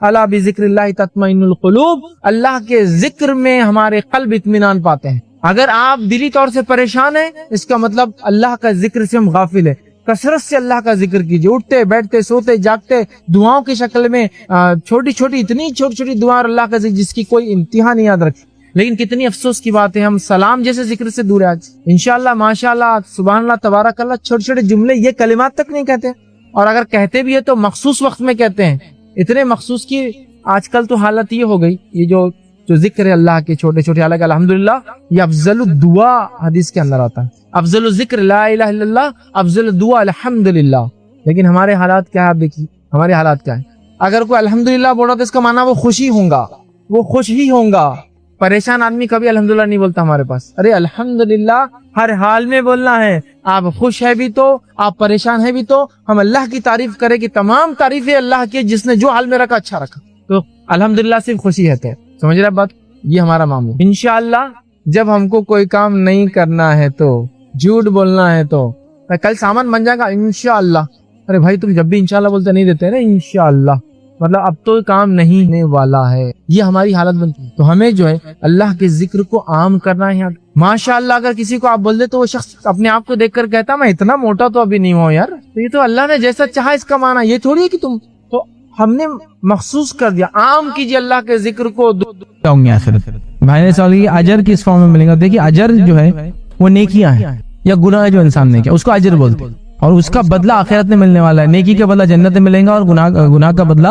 الا بذکر اللہ تطمئن القلوب، اللہ کے ذکر میں ہمارے قلب اطمینان پاتے ہیں۔ اگر آپ دلی طور سے پریشان ہیں، اس کا مطلب اللہ کا ذکر سے ہم غافل ہیں۔ کثرت سے اللہ کا ذکر کیجیے، اٹھتے بیٹھتے سوتے جاگتے، دعاؤں کی شکل میں اتنی چھوٹی چھوٹی دعا اللہ کا ذکر جس کی کوئی انتہا نہیں یاد رکھتی۔ لیکن کتنی افسوس کی بات ہے، ہم سلام جیسے ذکر سے دور ہیں آج۔ انشاءاللہ ماشاءاللہ سبحان اللہ تبارک اللہ چھوٹے چھوٹے جملے یہ کلمات تک نہیں کہتے، اور اگر کہتے بھی ہے تو مخصوص وقت میں کہتے ہیں، اتنے مخصوص کی آج کل تو حالت یہ ہو گئی۔ یہ جو ذکر ہے اللہ کے چھوٹے چھوٹے، حالانکہ الحمدللہ یہ افضل الدعا حدیث کے اندر آتا ہے، افضل الذکر لا الہ الا اللہ، افضل الدعا الحمدللہ۔ لیکن ہمارے حالات کیا ہے، آپ دیکھیے ہمارے حالات کیا ہے۔ اگر کوئی الحمدللہ بول رہا تو اس کا معنی وہ خوشی ہوں گا، وہ خوش ہی ہوں گا۔ پریشان آدمی کبھی الحمدللہ نہیں بولتا ہمارے پاس۔ ارے الحمدللہ ہر حال میں بولنا ہے، آپ خوش ہے بھی تو، آپ پریشان ہے بھی تو، ہم اللہ کی تعریف کریں کہ تمام تعریفیں اللہ کی جس نے جو حال میں رکھا اچھا رکھا، تو الحمدللہ صرف خوشی ہے۔ سمجھ رہے بات؟ یہ ہمارا معمول۔ انشاءاللہ جب ہم کو کوئی کام نہیں کرنا ہے تو، جھوٹ بولنا ہے تو، کل سامان بن جائے گا انشاءاللہ۔ ارے بھائی تم جب بھی انشاءاللہ بولتے نہیں دیتے نا انشاءاللہ، مطلب اب تو کام نہیں ہونے والا ہے، یہ ہماری حالت بنتی ہے۔ تو ہمیں جو ہے اللہ کے ذکر کو عام کرنا ہے۔ ماشاءاللہ اگر کسی کو آپ بول دے تو وہ شخص اپنے آپ کو دیکھ کر کہتا میں اتنا موٹا تو ابھی نہیں ہوں یار، تو یہ تو اللہ نے جیسا چاہا اس کا معنی یہ تھوڑی ہے کہ تم، تو ہم نے مخصوص کر دیا، عام کیجیے اللہ کے ذکر کو۔ بھائی نے سوال کیا اجر کس فارم میں ملے گا؟ دیکھیے اجر جو ہے وہ نیکیاں ہیں یا گناہ جو انسان نے کیا اس کو اجر بولتے ہیں، اور اس کا بدلہ آخرت میں ملنے والا ہے۔ نیکی کا بدلہ جنت میں ملے گا، اور گناہ کا بدلہ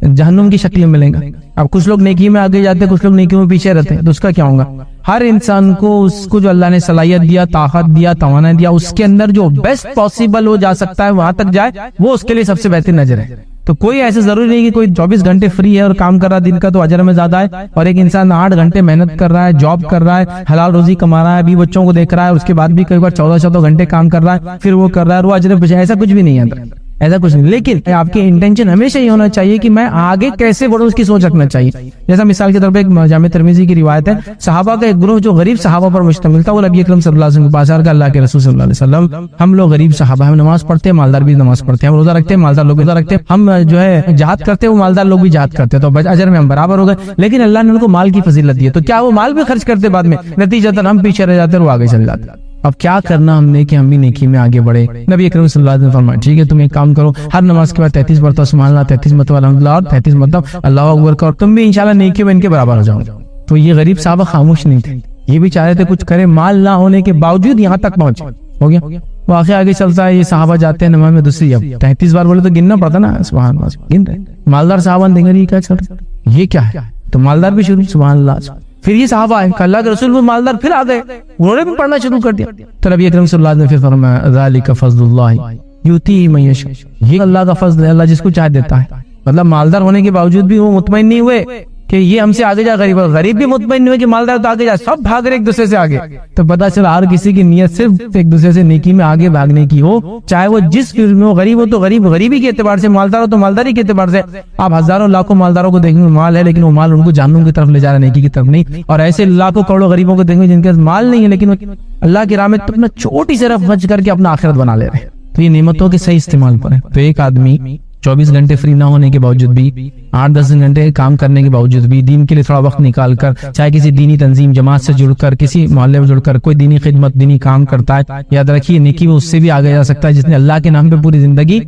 جہنم کی شکل میں ملے گا۔ اب کچھ لوگ نیکی میں آگے جاتے ہیں، کچھ لوگ نیکی میں پیچھے رہتے ہیں، تو اس کا کیا ہوگا؟ ہر انسان کو اس کو جو اللہ نے صلاحیت دیا، طاقت دیا، توانائی دیا، اس کے اندر جو بیسٹ پاسبل ہو جا سکتا ہے وہاں تک جائے، وہ اس کے لیے سب سے بہترین اجر ہے۔ تو کوئی ایسے ضروری نہیں کہ کوئی 24 گھنٹے فری ہے اور کام کر رہا ہے دن کا تو اجر میں زیادہ ہے، اور ایک انسان 8 گھنٹے محنت کر رہا ہے، جاب کر رہا ہے، حلال روزی کما رہا ہے، ابھی بچوں کو دیکھ رہا ہے، اس کے بعد بھی کئی بار 14 گھنٹے کام کر رہا ہے، پھر وہ کر رہا ہے اور وہ اجر پہ، ایسا کچھ بھی نہیں ہے، ایسا کچھ نہیں۔ لیکن آپ کی انٹینشن ہمیشہ یہ ہونا چاہیے کہ میں آگے کیسے بڑھوں، اس کی سوچ رکھنا چاہیے۔ جیسا مثال کے طور پہ ایک جامع ترمذی کی روایت ہے، صحابہ کا ایک گروہ جو غریب صحابہ پر مشتمل تھا، وہ نبی اکرم صلی اللہ علیہ وسلم کے پاس آ کر اللہ کے رسول صلی اللہ علیہ وسلم ہم لوگ غریب صحابہ ہیں، ہم نماز پڑھتے ہیں، مالدار بھی نماز پڑھتے ہیں، ہم روزہ رکھتے ہیں، مالدار لوگ روزہ رکھتے ہیں، ہم جو ہے جہاد کرتے ہیں، وہ مالدار لوگ بھی جہاد کرتے ہیں، تو اجر میں ہم برابر ہو گئے۔ لیکن اللہ نے ان کو مال کی فضیلت دی ہے، تو کیا وہ مال بھی خرچ کرتے بعد میں؟ نتیجتاً ہم پیچھے رہ جاتے اور وہ آگے چل جاتے۔ اب کیا کرنا ہم نے کہ ہم بھی نیکی میں آگے بڑھے؟ نبی اکرم صلی اللہ علیہ وسلم فرمایا ٹھیک ہے تم ایک کام کرو، ہر نماز کے بعد 33 مرتبہ سبحان اللہ، 33 مرتبہ الحمدللہ، اور 33 مرتبہ اللہ اکبر کرو، تم بھی انشاءاللہ نیکی میں ان کے برابر ہو جاؤ۔ تو یہ غریب صحابہ خاموش نہیں تھے، یہ بھی چاہ رہے تھے کچھ کرے، مال نہ ہونے کے باوجود یہاں تک پہنچے۔ ہو گیا واقعہ آگے چلتا ہے، یہ صحابہ جاتے ہیں نماز میں دوسری، اب 33 بار بولے تو گننا پڑتا نا، سبحان اللہ گن رہے، مالدار صحابہ دیکھ رہے یہ کیا چل رہا، یہ کیا ہے، تو مالدار بھی شروع سبحان اللہ۔ پھر یہ صحابہ آئے، اللہ کے رسول وہ مالدار پھر آ گئے، انہوں نے بھی پڑھنا شروع کر دیا، تو نبی اکرم صلی اللہ علیہ وسلم پھر فرمایا ذالک فضل اللہ یؤتیہ من یشاء، یہ اللہ کا فضل ہے، اللہ جس کو چاہے دیتا ہے۔ مطلب مالدار ہونے کے باوجود بھی وہ مطمئن نہیں ہوئے کہ یہ ہم سے آگے جا، غریب بھی مطمئن نہیں ہوئے کہ مالدار تو آگے جا، سب بھاگ رہے ایک دوسرے سے آگے۔ تو پتہ چلا ہر کسی کی نیت صرف ایک دوسرے سے نیکی میں آگے بھاگنے کی ہو، چاہے وہ جس فیلڈ میں ہو، غریب ہو تو غریبی کے اعتبار سے، مالدار ہو تو مالداری کے اعتبار سے۔ آپ ہزاروں لاکھوں مالداروں کو دیکھیں گے مال ہے، لیکن وہ مال ان کو جہنم کی طرف لے جا رہا ہے، نیکی کی طرف نہیں، اور ایسے لاکھوں کروڑوں غریبوں کو دیکھیں گے جن کے پاس مال نہیں ہے لیکن اللہ کی راہ میں اپنا چھوٹی سی رف خرچ کر کے اپنا آخرت بنا لے رہے ہیں۔ تو یہ نعمتوں کے صحیح استعمال پر ہے۔ تو ایک آدمی 24 گھنٹے فری نہ ہونے کے باوجود بھی، 8-10 گھنٹے کام کرنے کے باوجود بھی، دین کے لیے تھوڑا وقت نکال کر، چاہے کسی دینی تنظیم جماعت سے جڑ کر، کسی محلے میں جڑ کر کوئی دینی خدمت، دینی کام کرتا ہے، یاد رکھیے نیکی میں اس سے بھی آگے جا سکتا ہے جس نے اللہ کے نام پہ پوری زندگی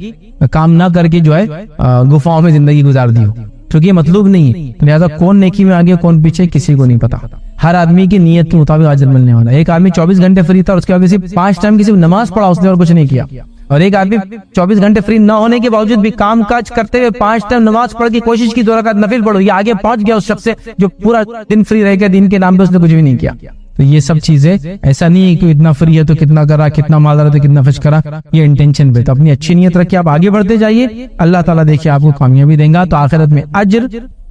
کام نہ کر کے جو ہے گفاؤں میں زندگی گزار دی ہو، کیونکہ یہ مطلوب نہیں ہے۔ لہٰذا کون نیکی میں آگے کون پیچھے کسی کو نہیں پتا، ہر آدمی کی نیت کے مطابق اجر ملنے والا ہے۔ ایک آدمی 24 گھنٹے فری تھا اور اس کے بعد صرف 5 ٹائم کی صرف نماز پڑھا اس نے اور کچھ نہیں کیا، اور ایک آدمی 24 گھنٹے فری نہ ہونے کے باوجود بھی کام کاج کرتے ہوئے 5 ٹائم نماز پڑھ کے کوشش کی 2 رکعت نفل پڑھو، یہ آگے پہنچ گیا اس شخص سے جو پورا دن فری رہ گیا، دین کے نام پہ اس نے کچھ بھی نہیں کیا۔ تو یہ سب چیزیں ایسا نہیں ہے کہ اتنا فری ہے تو کتنا کرا، کتنا مالدار ہے تو کتنا خرچ کرا، یہ انٹینشن پہ۔ تو اپنی اچھی نیت رکھیے، آپ آگے بڑھتے جائیے، اللہ تعالیٰ دیکھیے آپ کو کامیابی دیں گا۔ تو آخرت میں اجر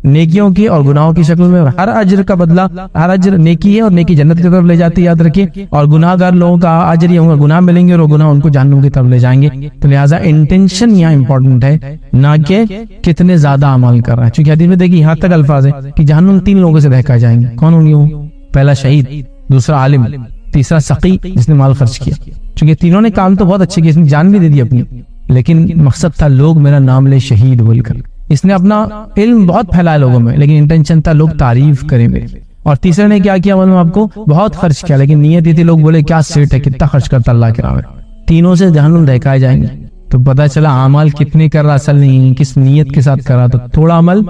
نیکیوں کی اور گناہوں کی شکل میں، ہر اجر کا بدلہ، ہر اجر نیکی ہے اور نیکی جنت کی طرف لے جاتی ہے، یاد رکھیے، اور گناہ گار لوگوں کا اجر یہ ہوگا، گناہ ملیں گے اور وہ گناہ ان کو جہنم کی طرف لے جائیں گے۔ تو لہٰذا انٹینشن یہاں امپورٹنٹ ہے، نہ کہ کتنے زیادہ عمل کر رہا ہے، چونکہ حدیث میں دیکھیے یہاں تک الفاظ ہے کہ جہنم 3 لوگوں سے دہکائے جائیں گے۔ کون ہوں گے وہ؟ پہلا شہید، دوسرا عالم، تیسرا سقی جس نے مال خرچ کیا۔ چونکہ تینوں نے کام تو بہت اچھے کیے، اس نے جان بھی دے دی اپنی، لیکن مقصد تھا لوگ میرا نام لے شہید بول کر، اس نے اپنا علم بہت پھیلایا لوگوں میں، لیکن انٹینشن تھا لوگ تعریف کریں میری. اور تیسرے نے کیا کیا معلوم آپ کو؟ بہت خرچ کیا، لیکن نیت یہ تھی لوگ بولے کیا سیٹ ہے، کتنا خرچ کرتا اللہ کے راہ میں. تینوں سے جہنم دہکائے جائیں گے. تو پتہ چلا اعمال کتنے کر رہا اصل نہیں، کس نیت کے ساتھ کر رہا. تو تھوڑا عمل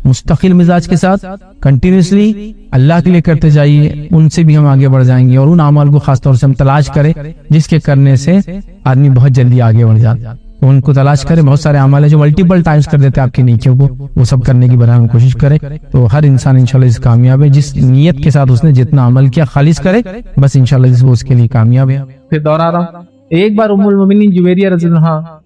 مستقل مزاج کے ساتھ کنٹینیوسلی اللہ کے لیے کرتے جائیے، ان سے بھی ہم آگے بڑھ جائیں گے. اور ان اعمال کو خاص طور سے ہم تلاش کریں جس کے کرنے سے آدمی بہت جلدی آگے بڑھ جاتا ہے. ان کو تلاش کریں. بہت سارے اعمال ہیں جو ملٹیپل ٹائمز کر دیتے ہیں آپ کی نیکیوں کو، وہ سب کرنے کی برابر کوشش کریں. تو ہر انسان انشاءاللہ اس کامیاب ہے جس نیت کے ساتھ اس نے جتنا عمل کیا خالص کرے، بس انشاءاللہ وہ اس کے لیے کامیاب ہے. پھر دوہرا رہا ہوں. ایک بار ام المومنین جویریہ رضی اللہ عنہا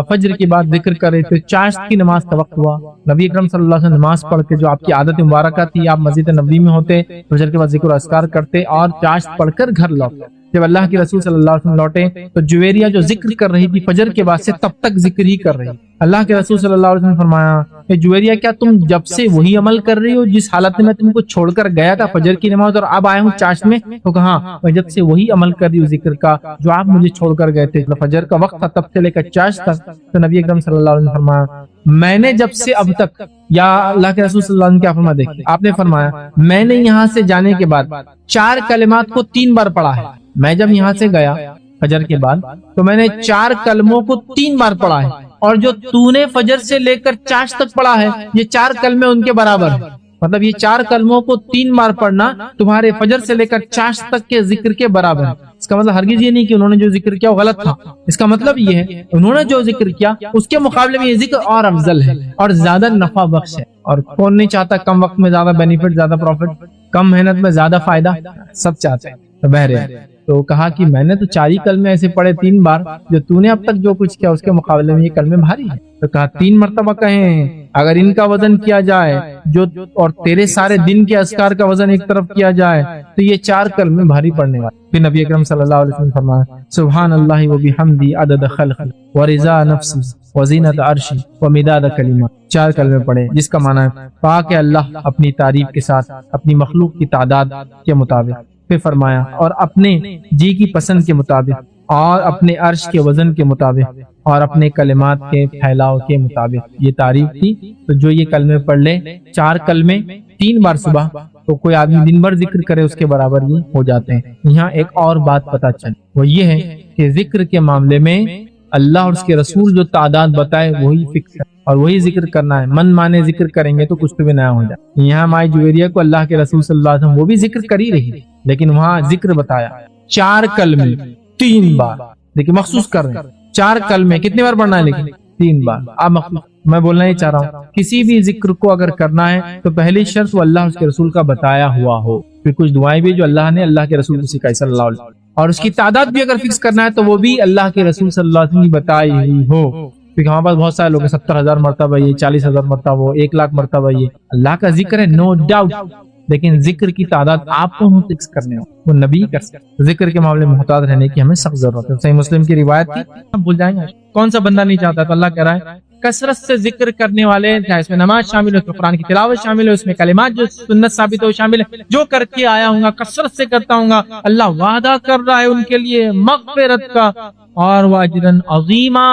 فجر کے بعد ذکر کرے تو چاشت کی نماز کا وقت ہوا. نبی اکرم صلی اللہ علیہ وسلم نماز پڑھ کے، جو آپ کی عادت مبارکہ تھی، آپ مسجد نبوی میں ہوتے، فجر کے بعد ذکر و اذکار کرتے اور چاشت پڑھ کر گھر لوٹتے. جب اللہ کے رسول صلی اللہ علیہ وسلم لوٹے تو جویریہ جو ذکر کر رہی تھی فجر کے بعد سے تب تک ذکر ہی کر رہی. اللہ کے رسول صلی اللہ علیہ وسلم نے فرمایا کہ جویریہ کیا تم جب سے وہی عمل کر رہی ہو جس حالت میں تم کو چھوڑ کر گیا تھا فجر کی نماز اور اب آیا ہوں چاشت میں؟ تو کہا میں جب سے وہی عمل کر رہی ہوں ذکر کا جو آپ مجھے چھوڑ کر گئے تھے. فجر کا وقت تھا تب سے لے کر چاشت تک. تو نبی اکرم صلی اللہ علیہ وسلم فرمایا میں نے جب سے اب تک، یا اللہ کے رسول صلی اللہ علیہ وسلم کیا فرما دیکھتے، آپ نے فرمایا میں نے یہاں سے جانے کے بعد 4 کلمات کو 3 بار پڑھا ہے. میں جب یہاں سے گیا فجر کے بعد تو میں نے 4 کلموں کو 3 بار پڑھا ہے، اور جو تو نے فجر سے لے کر چاشت تک پڑھا ہے یہ 4 کلمے ان کے برابر ہیں. مطلب یہ 4 کلموں کو 3 بار پڑھنا تمہارے فجر سے لے کر چاشت تک کے ذکر کے برابر ہے. اس کا مطلب ہرگز یہ نہیں کہ انہوں نے جو ذکر کیا وہ غلط تھا. اس کا مطلب یہ ہے انہوں نے جو ذکر کیا اس کے مقابلے میں یہ ذکر اور افضل ہے اور زیادہ نفع بخش ہے. اور کون نہیں چاہتا کم وقت میں زیادہ بینیفٹ، زیادہ پروفٹ، کم محنت میں زیادہ فائدہ؟ سب چاہتے ہیں. تو بہرحال تو کہا کہ میں نے تو 4 ہی کلمے ایسے پڑھے 3 بار، جو تو نے اب تک جو کچھ کیا اس کے مقابلے میں یہ کلمے بھاری ہیں. تو کہا 3 مرتبہ کہیں اگر ان کا وزن کیا جائے جو اور تیرے سارے دن کے اذکار کا وزن ایک طرف کیا جائے تو یہ 4 کلمے بھاری پڑنے والے. پھر نبی اکرم صلی اللہ علیہ وسلم فرمایا سبحان اللہ و بحمدی عدد خلقی و رضا نفسی و زینت عرشی و مداد کلمات. 4 کلمے پڑھے جس کا معنی ہے پاک ہے اللہ اپنی تعریف کے ساتھ اپنی مخلوق کی تعداد کے مطابق. پھر فرمایا اور اپنے جی کی پسند کے مطابق اور اپنے عرش کے وزن کے مطابق اور اپنے کلمات کے پھیلاؤ کے مطابق. یہ تعریف تھی. تو جو یہ کلمے پڑھ لے 4 کلمے 3 بار صبح، تو کوئی آدمی دن بھر ذکر کرے اس کے برابر یہ ہو جاتے ہیں. یہاں ایک اور بات پتہ چلی، وہ یہ ہے کہ ذکر کے معاملے میں اللہ اور اس کے رسول جو تعداد بتائے وہی فکس ہے اور وہی ذکر کرنا ہے. من مانے ذکر کریں گے تو کچھ بھی نیا ہو جائے. یہاں مائی جویریہ کو اللہ کے رسول صلی اللہ علیہ وسلم وہ بھی ذکر کر ہی رہی ہے، لیکن وہاں ذکر بتایا 4 کلمے 3 بار. دیکھیں مخصوص کر رہے ہیں 4 کلمے کتنے بار پڑھنا ہے، لیکن 3 بار. آپ مخصوص میں بولنا ہی چاہ رہا ہوں کسی بھی ذکر کو اگر کرنا ہے تو پہلی شرط وہ اللہ اس کے رسول کا بتایا ہوا ہو. پھر کچھ دعائیں بھی جو اللہ نے اللہ کے رسول کو سکھائی صلی اللہ علیہ وسلم، اور اس کی تعداد بھی اگر فکس کرنا ہے تو وہ بھی اللہ کے رسول صلی اللہ علیہ وسلم کی بتائی ہوئی ہو. کیونکہ ہمارے پاس بہت سارے لوگ ہیں 70,000 مرتبہ یہ، 40,000 مرتبہ، 1,00,000 مرتبہ یہ. اللہ کا ذکر ہے نو ڈاؤٹ، لیکن ذکر کی تعداد آپ کو فکس کرنے ہو، وہ نبی کر سکتے. ذکر کے معاملے میں محتاط رہنے کی ہمیں سخت ضرورت ہے. صحیح مسلم کی روایت تھی، ہم بھول جائیں گے. کون سا بندہ نہیں چاہتا؟ تو اللہ کہہ رہا ہے کثرت سے ذکر کرنے والے، چاہے اس میں نماز شامل ہو، اس میں قرآن کی تلاوت شامل ہو، اس میں کلمات جو سنت ثابت ہو شامل ہے، جو کر کے آیا ہوں گا کثرت سے کرتا ہوں گا. اللہ وعدہ کر رہا ہے ان کے لیے مغفرت کا اور واجرن عظیما،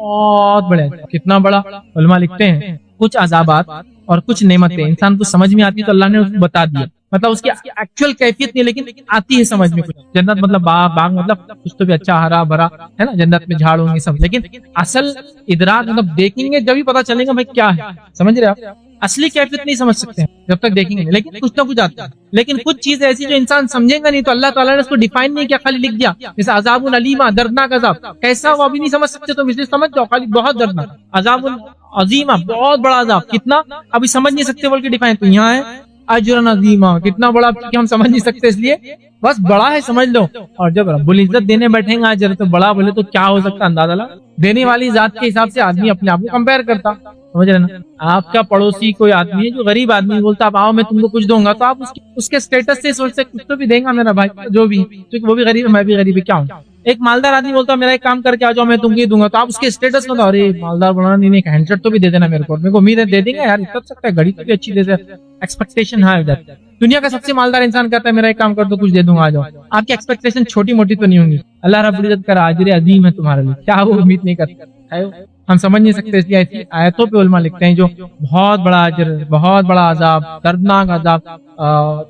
بہت بڑے. کتنا بڑا؟ علماء لکھتے ہیں کچھ عذابات اور کچھ نعمتیں انسان کو سمجھ میں آتی تو اللہ نے اس کو بتا دیا. مطلب اس کی ایکچوئل کیفیت نہیں لیکن آتی ہے سمجھ میں. کچھ جنت مطلب باغ مطلب کچھ تو بھی اچھا ہرا بھرا ہے نا، جنت میں جھاڑ ہوں گے سب، لیکن اصل ادراک مطلب دیکھیں گے جب ہی پتا چلے گا بھائی کیا ہے. سمجھ رہے آپ؟ اصلی کیفیت نہیں سمجھ سکتے جب تک دیکھیں گے، لیکن کچھ نہ کچھ آتا ہے. لیکن کچھ چیز ایسی جو انسان سمجھے گا نہیں تو اللہ تعالیٰ نے اس کو ڈیفائن نہیں کیا، خالی لکھ دیا. جیسے عذاب علیمہ، دردناک عذاب کیسا وہ ابھی نہیں سمجھ سکتے تو اس لیے سمجھ جاؤ خالی بہت دردناک. عذاب عظیمہ بہت بڑا عذاب، کتنا ابھی سمجھ نہیں سکتے بول کے ڈیفائن. تو یہاں ہے اجر عظیمہ، کتنا بڑا کہ ہم سمجھ نہیں سکتے اس لیے بس بڑا ہے سمجھ لو. اور جب رب العزت دینے بیٹھیں گے اجر تو بڑا بولے تو کیا ہو سکتا اندازہ لگا. دینے والی ذات کے حساب سے آدمی اپنے آپ کو کمپیئر کرتا. سمجھ رہے نا؟ آپ کا پڑوسی کوئی آدمی ہے جو غریب آدمی بولتا آپ آؤ میں تم کو کچھ دوں گا، تو آپ اس کے سٹیٹس سے سوچتے کچھ تو بھی دیں گا میرا بھائی جو بھی، کیونکہ وہ بھی غریب ہے میں بھی غریب ہے کیا ہوں. ایک مالدار آدمی بولتا میرا ایک کام کر کے آ جاؤ میں تم کو یہ دوں گا، تو آپ اس کے سٹیٹس میں ارے مالدار بنانا نہیں، ایک ہینڈ سیٹ تو بھی دے دینا میرے کو، میرے کو امید ہے دے دیں گے یار، کر سکتا ہے گھڑی تو بھی اچھی دے دے. ایکسپیکٹیشن ہائی ہو جاتی ہے. دنیا کا سب سے مالدار انسان کہتا ہے میرا ایک کام کر دو کچھ دے دوں گا آ جاؤ. آپ کی ایکسپیکٹیشن چھوٹی موٹی تو نہیں ہوں گی. اللہ رب العزت کا اجر عظیم ہے تمہارے لیے، کیا وہ امید نہیں کرتے؟ ہم سمجھ نہیں سکتے، اس لیے ایسی آیتوں پہ علماء لکھتے ہیں جو بہت بڑا اجر، بہت بڑا عذاب، دردناک عذاب،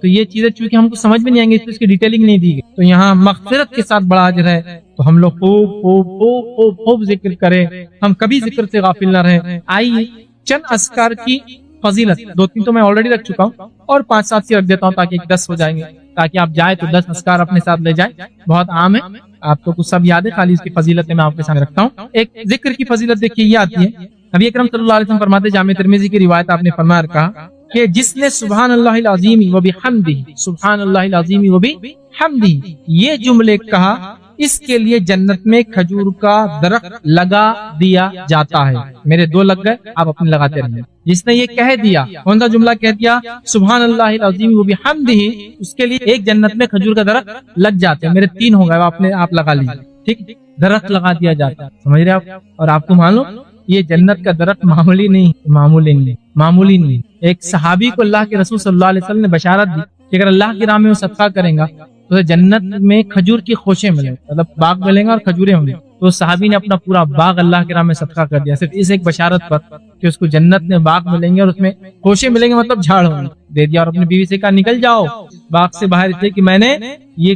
تو یہ چیزیں چونکہ ہم کو سمجھ میں نہیں آئیں گی، اس کی ڈیٹیلنگ نہیں دی گئی، تو یہاں مغفرت کے ساتھ بڑا اجر ہے، تو ہم لوگ خوب خوب خوب خوب خوب ذکر کریں، ہم کبھی ذکر سے غافل نہ رہیں۔ آئیے چند اذکار کی فضیلت، 2-3 تو میں آلریڈی رکھ چکا ہوں، اور 5-7 سے رکھ دیتا ہوں تاکہ 10 ہو جائیں گے، تاکہ آپ جائیں تو 10 اذکار اپنے ساتھ لے جائیں، بہت عام ہے، آپ کو کچھ سب یاد ہے، خالی اس کی فضیلتیں میں آپ کے سامنے رکھتا ہوں۔ ایک ذکر کی فضیلت دیکھیے یہ آتی ہے، نبی اکرم صلی اللہ علیہ وسلم فرماتے، جامع ترمذی کی روایت، آپ نے فرمایا کہا کہ جس نے سبحان اللہ العظیم و بحمدہ، سبحان اللہ العظیم و بحمدہ یہ جملے کہا، اس کے لیے جنت میں کھجور کا درخت لگا دیا جاتا ہے۔ میرے 2 لگ گئے، آپ اپنے لگاتے رہیے۔ جس نے یہ کہہ دیا، کون سا جملہ کہہ دیا؟ سبحان اللہ العظیم و بحمدہ، اس کے لیے ایک جنت میں کھجور کا درخت لگ جاتے ہیں۔ میرے 3 ہو گئے، آپ لگا لیجیے، ٹھیک، درخت لگا دیا جاتا ہے، سمجھ رہے آپ؟ اور آپ کو معلوم یہ جنت کا درخت معمولی نہیں، ایک صحابی کو اللہ کے رسول صلی اللہ علیہ وسلم نے بشارت دی کہ اگر اللہ کی راہ میں وہ صدقہ کریں گا تو جنت میں کھجور کی خوشیں ملیں، مطلب باغ ملیں گا اور کھجوریں ہوں گی، تو صحابی نے اپنا پورا باغ اللہ کی راہ میں صدقہ کر دیا، صرف اس ایک بشارت پر کہ اس کو جنت میں باغ ملیں گے اور اس میں خوشیں ملیں گے، مطلب جھاڑ ہوں گے، دے دیا، اور اپنی بیوی سے کہا نکل جاؤ باغ سے باہر، اس لیے کہ میں نے یہ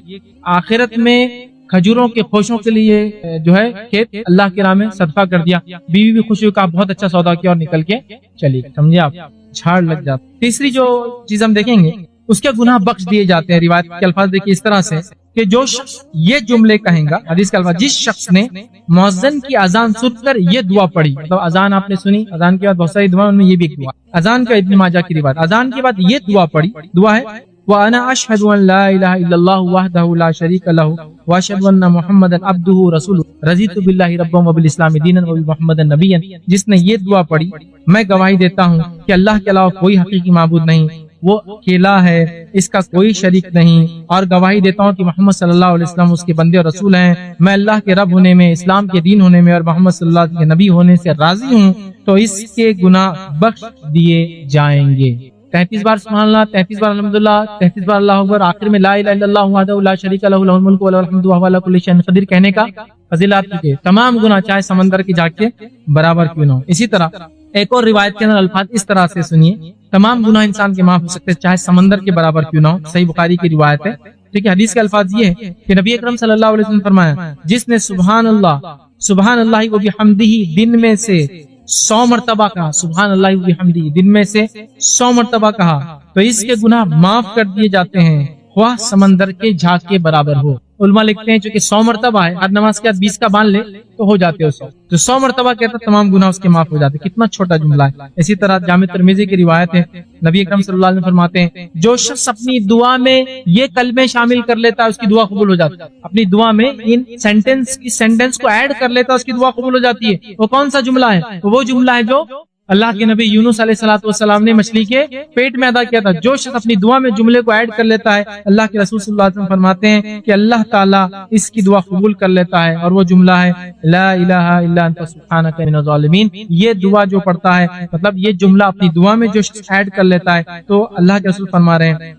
آخرت میں کھجوروں کے خوشوں کے لیے جو ہے کھیت اللہ کی راہ میں صدقہ کر دیا۔ بیوی بھی خوشی کا بہت اچھا سودا کیا اور نکل کے چلی، سمجھے آپ، جھاڑ لگ جاتا۔ تیسری جو چیز ہم دیکھیں گے، اس کے گناہ بخش دیے جاتے ہیں۔ روایت کے الفاظ دیکھیے اس طرح سے کہ جو شخص یہ جملے کہیں گا، حدیث کے الفاظ، جس شخص نے مؤذن کی اذان سن کر یہ دعا پڑھی، مطلب اذان آپ نے سنی، اذان کے بعد بہت ساری دعا، ان میں یہ بھی ایک دعا، اذان کا ابن ماجہ کی روایت، اذان کے بعد یہ دعا پڑھی، دعا ہے وَأَنَا أَشْهَدُ أَن لَا إِلَهَ إِلَّا اللَّهُ وَحْدَهُ لَا شَرِيكَ لَهُ وَأَشْهَدُ أَنَّ مُحَمَّدًا عَبْدُهُ وَرَسُولُهُ رَضِيتُ بِاللَّهِ رَبًّا وَبِالْإِسْلَامِ دِينًا وَبِمُحَمَّدٍ نَبِيًّا، جس نے یہ دعا پڑھی، میں گواہی دیتا ہوں کہ اللہ کے علاوہ کوئی حقیقی معبود نہیں، وہ اکیلا ہے، اس کا کوئی شریک نہیں، اور گواہی دیتا ہوں کہ محمد صلی اللہ علیہ وسلم اس کے بندے اور رسول ہیں، میں اللہ کے رب ہونے میں، اسلام کے دین ہونے میں اور محمد صلی اللہ علیہ وسلم کے نبی ہونے سے راضی ہوں، تو اس کے گناہ بخش دیے جائیں گے۔ 33 بار سبحان اللہ، 33 بار الحمدللہ، 33 بار اللہ اکبر، آخر میں لا الہ الا اللہ وحدہ لا شریک لہ لہ الملک و لہ الحمد وہو علی کل شیء قدیر کہنے کا فضیلت کی، تمام گناہ چاہے سمندر کی جھاگ کے برابر کیوں نہ ہو۔ اسی طرح ایک اور روایت کے اندر الفاظ اس طرح سے سنیے، تمام گناہ انسان کے معاف ہو سکتے ہیں چاہے سمندر کے برابر کیوں نہ ہو، صحیح بخاری کی روایت ہے، ٹھیک ہے۔ حدیث کے الفاظ یہ ہے کہ نبی اکرم صلی اللہ علیہ وسلم فرمایا، جس نے سبحان اللہ و بحمدہ دن میں سے 100 مرتبہ کہا، سبحان اللہ و بحمدہ دن میں سے 100 مرتبہ کہا، تو اس کے گناہ معاف کر دیے جاتے ہیں، خواہ سمندر کے جھاگ کے برابر ہو۔ علماء لکھتے ہیں چونکہ 100 مرتبہ ہے، ہر نماز کے بعد 20 کا باندھ لے تو ہو جاتے ہیں 100، تو 100 مرتبہ کہتا تمام گناہ اس کے معاف ہو جاتے ہیں، کتنا چھوٹا جملہ ہے۔ اسی طرح جامع ترمذی کی روایت ہے، نبی اکرم صلی اللہ علیہ وسلم فرماتے ہیں، جو شخص اپنی دعا میں یہ کلمے شامل کر لیتا ہے اس کی دعا قبول ہو جاتی ہے، اپنی دعا میں ان سینٹنس کو ایڈ کر لیتا ہے اس کی دعا قبول ہو جاتی ہے۔ وہ کون سا جملہ ہے؟ وہ جملہ ہے جو اللہ کے نبی یونس علیہ السلام نے مچھلی کے پیٹ میں ادا کیا تھا۔ جو شخص اپنی دعا میں جملے کو ایڈ کر لیتا ہے، اللہ کے رسول صلی اللہ علیہ وسلم فرماتے ہیں کہ اللہ تعالیٰ اس کی دعا قبول کر لیتا ہے، اور وہ جملہ ہے لا الہ الا انت سبحانک من الظالمین۔ یہ دعا جو پڑھتا ہے، مطلب یہ جملہ اپنی دعا میں جو شخص ایڈ کر لیتا ہے، تو اللہ کے رسول فرما رہے ہیں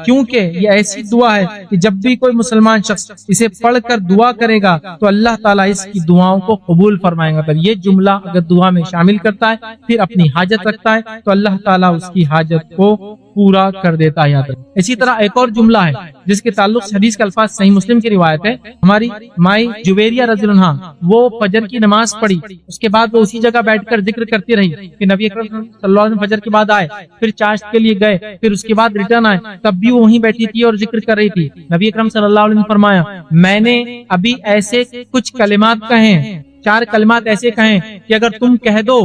کیونکہ یہ ایسی دعا ہے کہ جب بھی کوئی مسلمان شخص اسے پڑھ کر دعا کرے گا تو اللہ تعالیٰ اس کی دعاؤں کو قبول فرمائے گا۔ یہ جملہ اگر دعا میں شامل کرتا ہے، پھر اپنی حاجت رکھتا ہے، تو اللہ تعالیٰ اس کی حاجت کو پورا کر دیتا ہے۔ اسی طرح ایک اور جملہ ہے جس کے تعلق سے حدیث کے الفاظ صحیح مسلم کی روایت ہے، ہماری مائی جویریہ رضی اللہ عنہا وہ فجر کی نماز پڑھی، اس کے بعد وہ اسی جگہ بیٹھ کر ذکر کرتی رہی کہ نبی اکرم صلی اللہ علیہ وسلم فجر کے بعد آئے، پھر چاشت کے لیے گئے، پھر اس کے بعد ریٹرن آئے، تب بھی وہ وہیں بیٹھی تھی اور ذکر کر رہی تھی۔ نبی اکرم صلی اللہ علیہ وسلم فرمایا، میں نے ابھی ایسے کچھ کلمات کہیں، 4 کلمات ایسے کہیں کہ اگر تم کہہ دو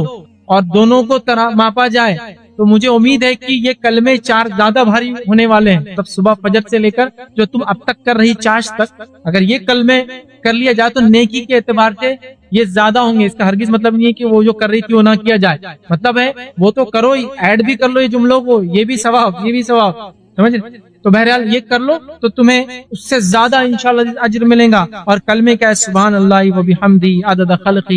اور دونوں کو ماپا جائے تو مجھے امید ہے کہ یہ کلمے 4 زیادہ بھاری ہونے والے ہیں۔ تب صبح فجر سے لے کر جو تم اب تک کر رہی چاش تک، اگر یہ کلمے کر لیا جائے تو نیکی کے اعتبار سے یہ زیادہ ہوں گے۔ اس کا ہرگز مطلب نہیں ہے کہ وہ جو کر رہی تھی وہ نہ کیا جائے، مطلب ہے وہ تو کرو ہی، ایڈ بھی کر لو یہ جملوں کو، یہ بھی ثواب، یہ بھی ثواب، سمجھ؟ تو بہرحال یہ کر لو تو تمہیں اس سے زیادہ انشاءاللہ اجر ملے گا۔ اور کلمے کا ہے سبحان اللہ و بحمدہ عدد خلقہ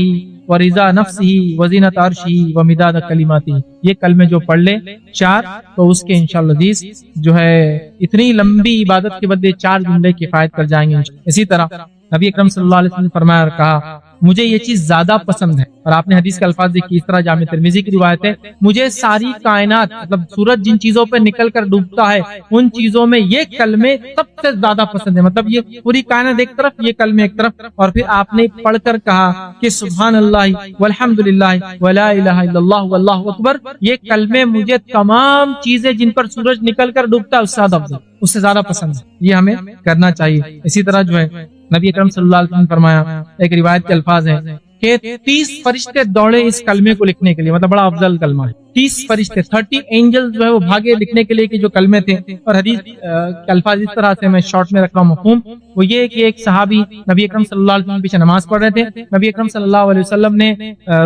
ورضا نفسہ وزینت عرشہ ومداد کلماتہ، یہ کلمے جو پڑھ لے 4 تو اس کے انشاءاللہ حدیث جو ہے اتنی لمبی عبادت کے بدلے 4 جملے کفایت کر جائیں گے۔ اسی طرح نبی اکرم صلی اللہ علیہ وسلم نے فرمایا اور کہا مجھے یہ چیز زیادہ پسند ہے، اور آپ نے حدیث کے الفاظ دیکھیے اس طرح جامع ترمذی کی روایت ہے، مجھے ساری کائنات مطلب سورج جن چیزوں پہ نکل کر ڈوبتا ہے ان چیزوں میں یہ کلمے سب سے زیادہ پسند ہے، مطلب یہ پوری کائنات ایک طرف، یہ کلمے ایک طرف، اور پھر آپ نے پڑھ کر کہا کہ سبحان اللہ والحمد للہ ولا الہ الا اللہ واللہ اکبر، یہ کلمے مجھے تمام چیزیں جن پر سورج نکل کر ڈوبتا ہے اس سے زیادہ افضل، اس سے زیادہ پسند ہے، یہ ہمیں کرنا چاہیے۔ اسی طرح جو ہے نبی اکرم صلی اللہ علیہ وسلم نے فرمایا، ایک روایت کے الفاظ ہیں کہ 30 فرشتے دوڑے اس کلمے کو لکھنے کے لیے، مطلب بڑا افضل کلمہ ہے، 30 فرشتے 30 اینجل جو ہے وہ بھاگے لکھنے کے لیے کہ جو کلمے تھے۔ اور حدیث کے الفاظ اس طرح سے میں شارٹ میں رکھ رہا ہوں، مفہوم وہ یہ کہ ایک صحابی نبی اکرم صلی اللہ علیہ وسلم پیچھے نماز پڑھ رہے تھے، نبی اکرم صلی اللہ علیہ وسلم نے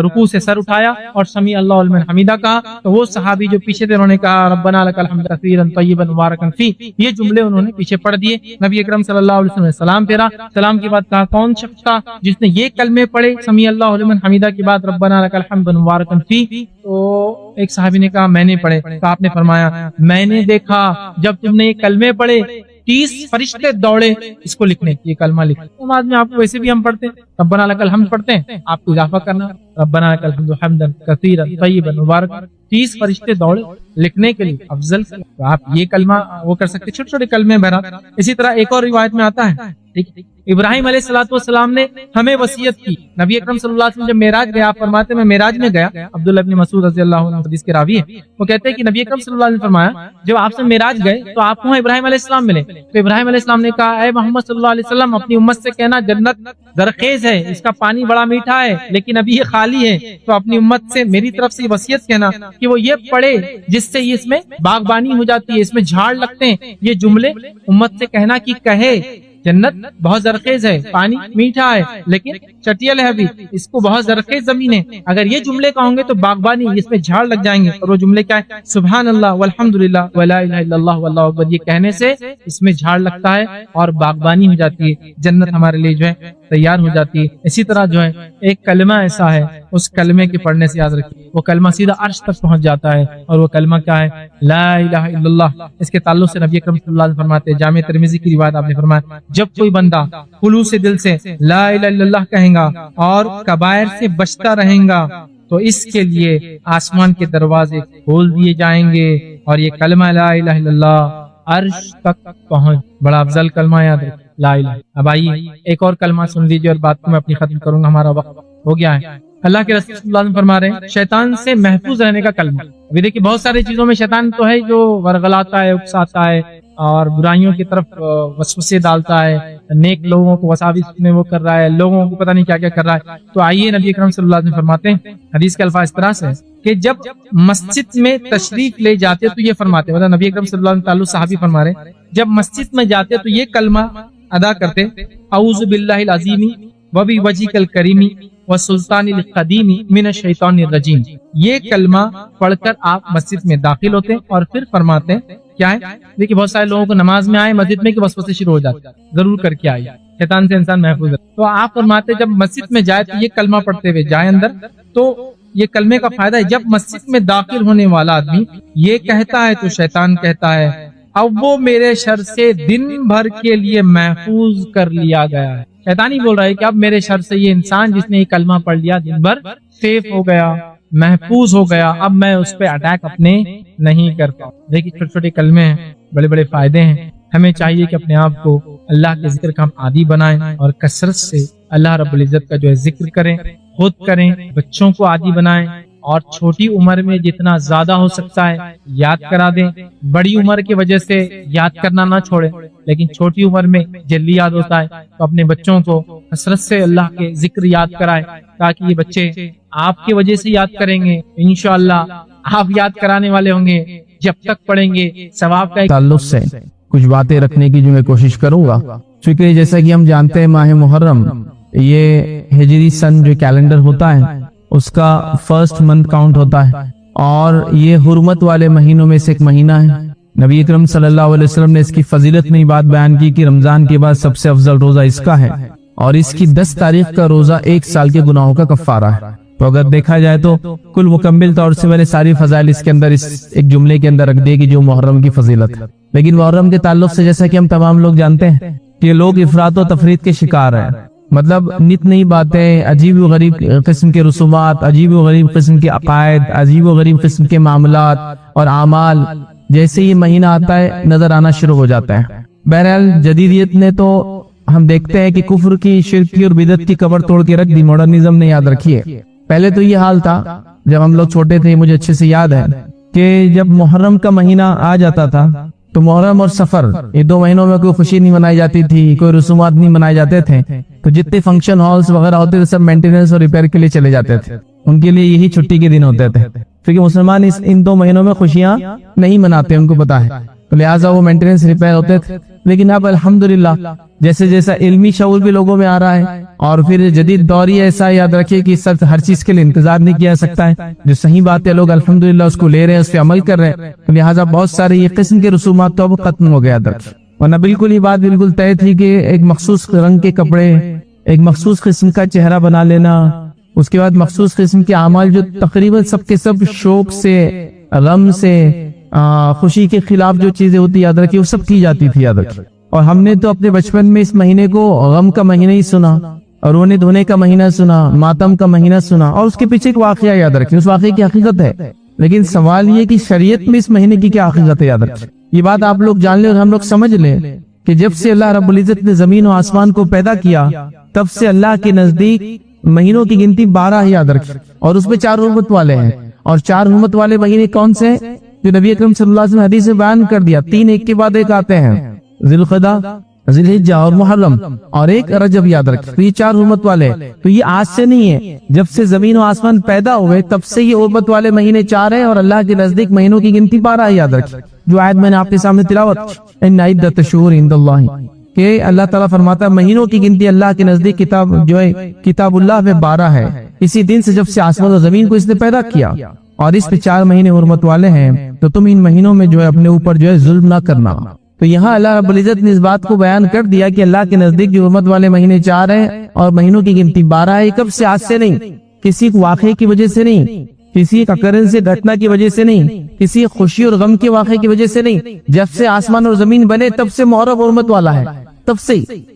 رکوع سے سر اٹھایا اور سمیع اللہ لمن حمیدہ کہا، تو وہ صحابی جو پیچھے تھے انہوں نے کہا ربنا لک الحمد کثیرا طیبا مبارکا فی، یہ جملے انہوں نے پیچھے پڑھ دیے۔ نبی اکرم صلی اللہ علیہ وسلم نے سلام پھیرا، سلام کے بعد کہا کون شخص تھا جس نے یہ کلمے پڑھے سمیع اللہ لمن حمیدہ کے بعد ربنا لک الحمد مبارکا فی؟ تو ایک صحابی نے کہا میں نے پڑھے، تو آپ نے فرمایا میں نے دیکھا جب تم نے یہ کلمے پڑھے 30 فرشتے دوڑے اس کو لکھنے، یہ کلمہ لکھنے۔ نماز میں آپ کو ویسے بھی ہم پڑھتے ہیں ربنا لک الحمد پڑھتے ہیں، آپ کو اضافہ کرنا ربنا لک الحمد حمدا کثیرا طیبا مبارکا، 30 فرشتے دوڑے لکھنے کے لیے افضل، تو آپ یہ کلمہ وہ کر سکتے، چھوٹے چھوٹے کلمے بہرحال۔ اسی طرح ایک اور روایت میں آتا ہے ابراہیم علیہ السلام نے ہمیں وصیت کی، نبی اکرم صلی اللہ علیہ وسلم جب معراج گیا، آپ فرماتے ہیں میں معراج میں گیا، عبداللہ ابن مسعود رضی اللہ عنہ حدیث کے راوی ہے، وہ کہتے ہیں کہ نبی اکرم صلی اللہ علیہ وسلم نے فرمایا جب آپ سے معراج گئے تو آپ کو وہاں ابراہیم علیہ السلام ملے، تو ابراہیم علیہ السلام نے کہا اے محمد صلی اللہ علیہ وسلم اپنی امت سے کہنا جنت زرخیز ہے، اس کا پانی بڑا میٹھا ہے لیکن ابھی یہ خالی ہے، تو اپنی امت سے میری طرف سے وصیت کہنا کہ وہ یہ پڑھے جس سے اس میں باغبانی ہو جاتی ہے، اس میں جھاڑ لگتے ہیں، یہ جملے امت سے کہنا کہ کہے جنت بہت زرخیز ہے، پانی میٹھا ہے لیکن چٹیل ہے، ابھی اس کو بہت زرخیز زمین ہے، اگر یہ جملے کہوں گے تو باغبانی اس میں جھاڑ لگ جائیں گے، اور وہ جملے کیا ہے سبحان اللہ والحمد للہ ولا الہ الا اللہ واللہ اکبر، یہ کہنے سے اس میں جھاڑ لگتا ہے اور باغبانی ہو جاتی ہے، جنت ہمارے لیے جو ہے تیار ہو جاتی ہے۔ اسی طرح جو ہے ایک کلمہ ایسا ہے اس کلمے کے پڑھنے سے یاد رکھیے وہ کلمہ سیدھا عرش تک پہنچ جاتا ہے، اور وہ کلمہ کیا ہے لا الہ الا اللہ۔ اس کے تعلق سے نبی اکرم صلی اللہ علیہ وسلم فرماتے ہیں، جامع ترمذی کی روایت آپ نے فرمایا جب کوئی بندہ خلوص دل سے لا الہ الا اللہ کہیں گا اور کبائر سے بچتا رہیں گا تو اس کے لیے آسمان کے دروازے کھول دیے جائیں گے، اور یہ کلمہ لا الہ الا اللہ عرش تک پہنچ، بڑا افضل کلمہ یاد رکھیں لا الہ۔ اب آئیے ایک اور کلمہ سن لیجیے اور بات کو میں اپنی ختم کروں گا، ہمارا وقت ہو گیا ہے۔ اللہ کے رسول صلی اللہ علیہ وسلم فرما رہے ہیں شیطان سے محفوظ رہنے کا کلمہ۔ ابھی دیکھیے بہت ساری چیزوں میں شیطان تو ہے جو ورغلاتا ہے، اکساتا ہے اور برائیوں کی طرف وسوسے ڈالتا ہے، نیک لوگوں کو وساوس میں وہ کر رہا ہے، لوگوں کو پتہ نہیں کیا کیا کر رہا ہے۔ تو آئیے نبی اکرم صلی اللہ علیہ وسلم فرماتے ہیں، حدیث کے الفاظ اس طرح سے کہ جب مسجد میں تشریف لے جاتے تو یہ فرماتے، مطلب نبی اکرم صلی اللہ علیہ وسلم تعلق صحابی فرما رہے ہیں جب مسجد میں جاتے تو یہ کلمہ ادا کرتے اعوذ باللہ العظیم وبوجہک الکریم وسلطان القدیم من الشیطان الرجیم، یہ کلمہ پڑھ کر آپ مسجد میں داخل ہوتے اور پھر فرماتے ہیں کیا ہے، دیکھیے بہت سارے لوگوں کو نماز میں آئے مسجد میں کہ وسوسے شروع ہو جاتے، ضرور کر کے آئیے، شیطان سے انسان محفوظ ہے۔ تو آپ فرماتے جب مسجد میں جائے تو یہ کلمہ پڑھتے ہوئے جائے اندر، تو یہ کلمے کا فائدہ ہے جب مسجد میں داخل ہونے والا آدمی یہ کہتا ہے تو شیطان کہتا ہے اب وہ میرے شر سے دن بھر کے لیے محفوظ کر لیا گیا ہے، شیطان ہی بول رہا ہے کہ اب میرے شر سے یہ انسان جس نے یہ کلمہ پڑھ لیا دن بھر سیف ہو گیا، محفوظ ہو گیا، اب میں اس پہ اٹیک اپنے نہیں کر پاؤں۔ دیکھیے چھوٹے چھوٹے کلمے ہیں، بڑے بڑے فائدے ہیں، ہمیں چاہیے کہ اپنے آپ کو اللہ کے ذکر کا ہم عادی بنائیں اور کثرت سے اللہ رب العزت کا جو ہے ذکر کریں، خود کریں، بچوں کو عادی بنائیں، اور چھوٹی عمر میں جتنا زیادہ ہو سکتا ہے یاد کرا دیں، بڑی عمر کی وجہ سے یاد کرنا نہ چھوڑیں، لیکن چھوٹی عمر میں جلدی یاد ہوتا ہے تو اپنے بچوں کو کثرت سے اللہ کے ذکر یاد کرائیں تاکہ یہ بچے آپ کی وجہ سے یاد کریں گے، انشاءاللہ آپ یاد کرانے والے ہوں گے، جب تک پڑھیں گے ثواب کا تعلق سے کچھ باتیں رکھنے کی جو میں کوشش کروں گا، چونکہ جیسا کہ ہم جانتے ہیں ماہ محرم یہ ہجری سن جو کیلنڈر ہوتا ہے اس کا فرسٹ منتھ کاؤنٹ ہوتا ہے، اور یہ حرمت والے مہینوں میں سے ایک مہینہ ہے۔ نبی اکرم صلی اللہ علیہ وسلم نے اس کی فضیلت میں بات بیان کی کہ رمضان کے بعد سب سے افضل روزہ اس کا ہے، اور اس کی 10 تاریخ کا روزہ 1 سال کے گناہوں کا کفارہ ہے۔ تو اگر دیکھا جائے تو کل مکمل طور سے میں نے ساری فضائل اس کے اندر اس ایک جملے کے اندر رکھ دی کہ جو محرم کی فضیلت ہے، لیکن محرم کے تعلق سے جیسا کہ ہم تمام لوگ جانتے ہیں کہ لوگ افراط و تفریط کے شکار ہیں. مطلب نت نئی باتیں، عجیب و غریب قسم کے رسومات، عجیب و غریب قسم کے عقائد، عجیب و غریب قسم کے معاملات اور اعمال جیسے یہ مہینہ آتا ہے نظر آنا شروع ہو جاتا ہے. بہرحال جدیدیت نے تو ہم دیکھتے ہیں کہ کفر کی، شرک کی اور بدعت کی قبر توڑ کے رکھ دی. ماڈرنزم نے یاد رکھی ہے. پہلے تو یہ حال تھا جب ہم لوگ چھوٹے تھے، مجھے اچھے سے یاد ہے کہ جب محرم کا مہینہ آ جاتا تھا تو محرم اور سفر یہ 2 مہینوں میں کوئی خوشی نہیں منائی جاتی تھی، کوئی رسومات نہیں منائے جاتے تھے. تو جتنے فنکشن ہالس وغیرہ ہوتے تھے سب مینٹیننس اور ریپیئر کے لیے چلے جاتے تھے. ان کے لیے یہی چھٹی کے دن ہوتے تھے، کیونکہ مسلمان ان 2 مہینوں میں خوشیاں نہیں مناتے، ان کو پتا ہے، تو لہٰذا وہ مینٹیننس ریپیئر ہوتے تھے. لیکن اب الحمدللہ جیسے جیسا علمی شعور بھی لوگوں میں آ رہا ہے، اور پھر جدید دور ہی ایسا، یاد رکھیے کہ سب ہر چیز کے لیے انتظار نہیں کیا سکتا ہے. جو صحیح بات ہے لوگ الحمدللہ اس کو لے رہے ہیں، اس پہ عمل کر رہے ہیں. تو لہٰذا بہت سارے یہ قسم کے رسومات تو اب ختم ہو گیا درد. ورنہ بالکل یہ بات بالکل طے تھی کہ ایک مخصوص رنگ کے کپڑے، ایک مخصوص قسم کا چہرہ بنا لینا، اس کے بعد مخصوص قسم کے اعمال جو تقریباً سب کے سب شوق سے، غم سے، خوشی کے خلاف جو چیزیں ہوتی یاد رکھیے وہ سب کی جاتی تھی یاد رکھیے. اور ہم نے تو اپنے بچپن میں اس مہینے کو غم کا مہینہ ہی سنا، اور رونے دھونے کا مہینہ سنا، ماتم کا مہینہ سنا، اور اس کے پیچھے ایک واقعہ یاد رکھیں، اس واقعے کی حقیقت ہے. لیکن سوال یہ کہ شریعت میں اس مہینے کی کیا حقیقت ہے یاد رکھیں. یہ بات آپ لوگ جان لیں اور ہم لوگ سمجھ لیں کہ جب سے اللہ رب العزت نے زمین و آسمان کو پیدا کیا تب سے اللہ کے نزدیک مہینوں کی گنتی 12 ہے یاد رکھیں، اور اس میں 4 حرمت والے ہیں. اور 4 حرمت والے مہینے کون سے ہیں جو نبی اکرم صلی اللہ علیہ وسلم نے حدیث میں بیان کر دیا؟ 3 ایک کے بعد ایک آتے ہیں، ذی القعدہ، ذی الحجہ اور محرم، اور ایک رجب یاد رکھیں. تو یہ 4 حرمت والے ہیں. تو یہ آج سے نہیں ہے، جب سے زمین و آسمان پیدا ہوئے تب سے یہ حرمت والے مہینے 4 ہیں، اور اللہ کے نزدیک مہینوں کی گنتی 12 ہے یاد رکھیں. جو آیت میں نے آپ کے سامنے تلاوت ان عدۃ الشہور عند اللہ، کہ اللہ تعالیٰ فرماتا ہے مہینوں کی گنتی اللہ کے نزدیک کتاب جو ہے کتاب اللہ میں 12 ہے، اسی دن سے جب سے آسمان اور زمین کو اس نے پیدا کیا، اور اس پہ 4 مہینے حرمت والے ہیں. تو تم ان مہینوں میں جو ہے اپنے اوپر جو ہے ظلم نہ کرنا. تو یہاں اللہ رب العزت نے اس بات کو بیان کر دیا کہ اللہ کے نزدیک جو حرمت والے مہینے 4 ہیں اور مہینوں کی گنتی 12 ہے. کب سے؟ آج سے نہیں، کسی واقعے کی وجہ سے نہیں، کسی ایک اکرنس سے گھٹنا کی وجہ سے نہیں، کسی خوشی اور غم کے واقعے کی وجہ سے نہیں. جب سے آسمان اور زمین بنے تب سے محرم حرمت والا ہے، تب سے.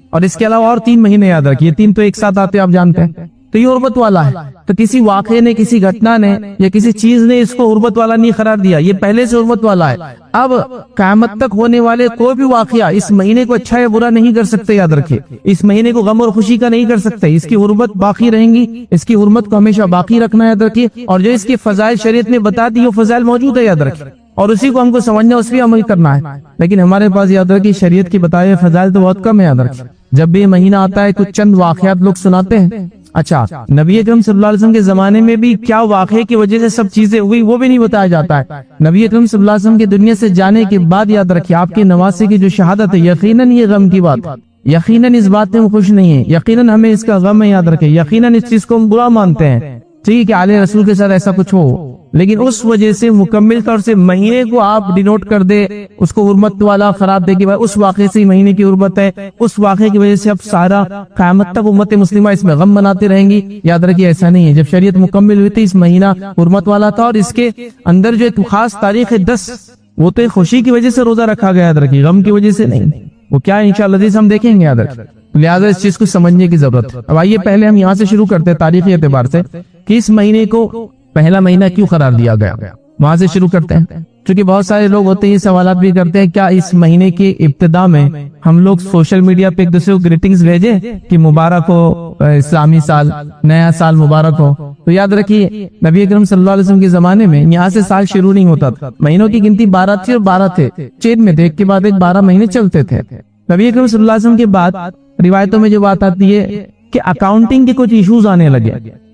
اور اس کے علاوہ اور 3 مہینے یاد رکھیے، 3 تو ایک ساتھ آتے آپ جانتے ہیں. تو یہ حرمت والا ہے. تو کسی واقعے نے، کسی گھٹنا نے یا کسی چیز نے اس کو حرمت والا نہیں قرار دیا، یہ پہلے سے حرمت والا ہے. اب قیامت تک ہونے والے کوئی بھی واقعہ اس مہینے کو اچھا یا برا نہیں کر سکتے یاد رکھیے. اس مہینے کو غم اور خوشی کا نہیں کر سکتے. اس کی حرمت باقی رہیں گی، اس کی حرمت کو ہمیشہ باقی رکھنا یاد رکھیے. اور جو اس کی فضائل شریعت نے بتا دی وہ فضائل موجود ہے یاد رکھیے، اور اسی کو ہم کو سمجھنا، اس پہ عمل کرنا ہے. لیکن ہمارے پاس یاد رکھیے شریعت کی بتائے فضائل تو بہت کم ہے یاد رکھیے. جب بھی یہ مہینہ آتا ہے کچھ چند واقعات لوگ سناتے ہیں. اچھا، نبی اکرم صلی اللہ علیہ وسلم کے زمانے میں بھی کیا واقعے کی وجہ سے سب چیزیں ہوئی وہ بھی نہیں بتایا جاتا ہے. نبی اکرم صلی اللہ علیہ وسلم کے دنیا سے جانے کے بعد یاد رکھیے آپ کے نواسے کی جو شہادت ہے، یقیناً یہ غم کی بات، یقیناً اس بات میں ہم خوش نہیں ہیں، یقیناً ہمیں اس کا غم ہے یاد رکھے، یقیناً اس چیز کو ہم برا مانتے ہیں. ٹھیک ہے آل رسول کے ساتھ ایسا کچھ ہو، لیکن اس وجہ سے مکمل طور سے مہینے کو آپ ڈینوٹ کر دے، اس کو حرمت والا قرار دے کہ اس واقعے سے مہینے کی حرمت ہے، اس واقعے کی وجہ سے اب سارا قیامت تک امت مسلمہ اس میں غم مناتے رہیں گی. یاد رکھیے ایسا نہیں ہے. جب شریعت مکمل ہوئی تھی اس مہینہ حرمت والا تھا، اور اس کے اندر جو ایک خاص تاریخ ہے 10، وہ تو خوشی کی وجہ سے روزہ رکھا گیا یاد رکھیے، غم کی وجہ سے نہیں. وہ کیا انشاءاللہ ہم دیکھیں گے یاد رکھیے. لہٰذا اس چیز کو سمجھنے کی ضرورت ہے. اب آئیے پہلے ہم یہاں سے شروع کرتے ہیں تاریخی اعتبار سے کہ اس مہینے کو پہلا مہینہ کیوں قرار دیا گیا، وہاں سے شروع کرتے ہیں. کیونکہ بہت سارے لوگ ہوتے ہیں یہ سوالات بھی کرتے ہیں کیا اس مہینے کی ابتدا میں ہم لوگ سوشل میڈیا پہ ایک دوسرے کو گریٹنگز بھیجیں کہ مبارک ہو اسلامی سال، نیا سال مبارک ہو. تو یاد رکھیے نبی اکرم صلی اللہ علیہ وسلم کے زمانے میں یہاں سے سال شروع نہیں ہوتا تھا. مہینوں کی گنتی 12 تھی اور 12 تھے، چین میں تھے، ایک کے بعد ایک 12 مہینے چلتے تھے. نبی اکرم صلی اللہ علیہ وسلم کے بعد روایتوں میں جو بات آتی ہے کہ اکاؤنٹنگ کے کچھ ایشوز آنے لگے،